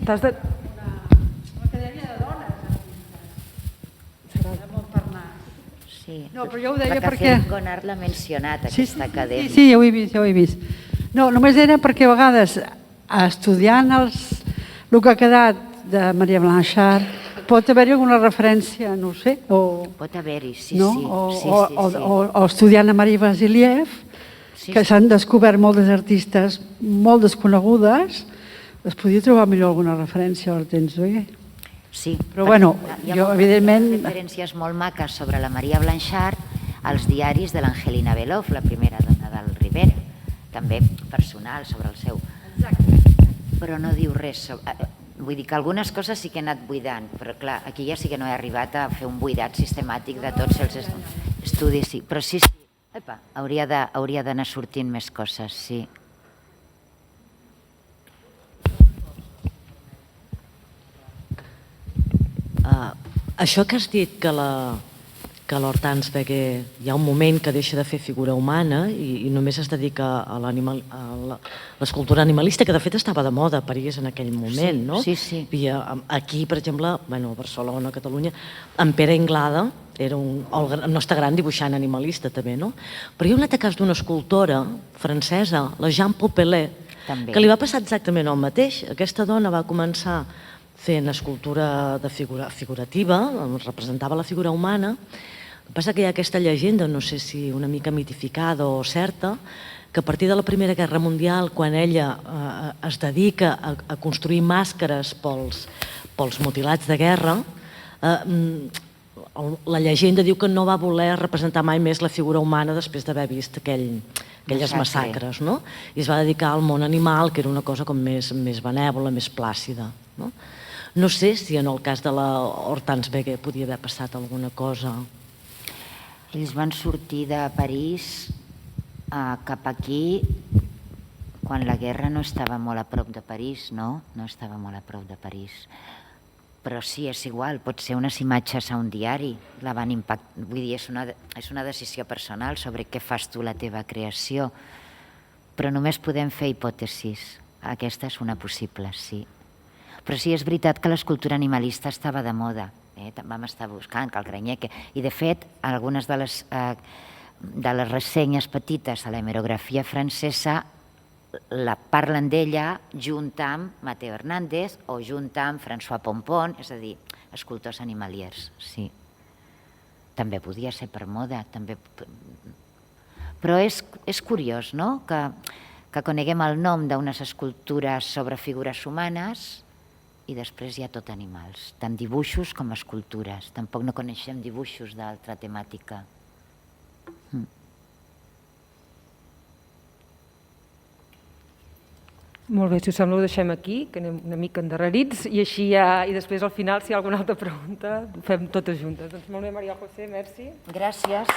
T'has de... L'acadèmia de dones. Serà molt per anar. Sí. No, però jo ho deia perquè... La perquè... Café Gonart l'ha mencionat, aquesta acadèmia. Sí, ja ho he vist. No, només era perquè a vegades, estudiant el que ha quedat de Maria Blanchard, pot haver-hi alguna referència, no ho sé, o... Pot haver-hi, sí. O estudiant a Marie Vasiliev, que s'han descobert moltes artistes molt desconegudes, es podria trobar millor alguna referència a l'Hortens Veguer. Sí. Però bueno, jo evidentment... Hi ha referències molt maques sobre la Maria Blanchard als diaris de l'Angelina Beloff, la primera dona del Rivera, també personal sobre el seu... Però no diu res sobre... Vull dir que algunes coses sí que he anat buidant, però clar, aquí ja sí que no he arribat a fer un buidat sistemàtic de tots els estudis, sí. Però sí, hauria d'anar sortint més coses, sí. Això que has dit, que l'Hortens Veguer hi ha un moment que deixa de fer figura humana i només es dedica a l'escultura animalista, que de fet estava de moda a París en aquell moment, no? Sí. Aquí, per exemple, a Barcelona, a Catalunya, en Pere Inglada era el nostre gran dibuixant animalista també, no? Però hi ha un altre cas d'una escultora francesa, la Jeanne Poppelet, que li va passar exactament el mateix. Aquesta dona va començar fent escultura figurativa, representava la figura humana. El que passa que hi ha aquesta llegenda, no sé si una mica mitificada o certa, que a partir de la Primera Guerra Mundial, quan ella es dedica a construir màscares pels mutilats de guerra, la llegenda diu que no va voler representar mai més la figura humana després d'haver vist aquelles massacres, no? I es va dedicar al món animal, que era una cosa com més benèvola, més plàcida, no? No sé si en el cas de la Hortens Veguer podia haver passat alguna cosa. Ells van sortir de París cap aquí quan la guerra no estava molt a prop de París, no? No estava molt a prop de París. Però sí, és igual, pot ser unes imatges a un diari, la van impactar, vull dir, és una decisió personal sobre què fas tu la teva creació, però només podem fer hipòtesis. Aquesta és una possible, sí. Però sí, és veritat que l'escultura animalista estava de moda. Vam estar buscant que el Granyer... I, de fet, algunes de les ressenyes petites a l'hemerografia francesa parlen d'ella junt amb Mateo Hernández o junt amb François Pompon, és a dir, escultors animaliers, sí. També podia ser per moda, també... Però és curiós, no?, que coneguem el nom d'unes escultures sobre figures humanes i després hi ha tot animals, tant dibuixos com escultures. Tampoc no coneixem dibuixos d'altra temàtica. Molt bé, si us sembla ho deixem aquí, que anem una mica endarrerits, i així i després al final, si hi ha alguna altra pregunta, ho fem totes juntes. Doncs molt bé, Maria José, merci. Gràcies.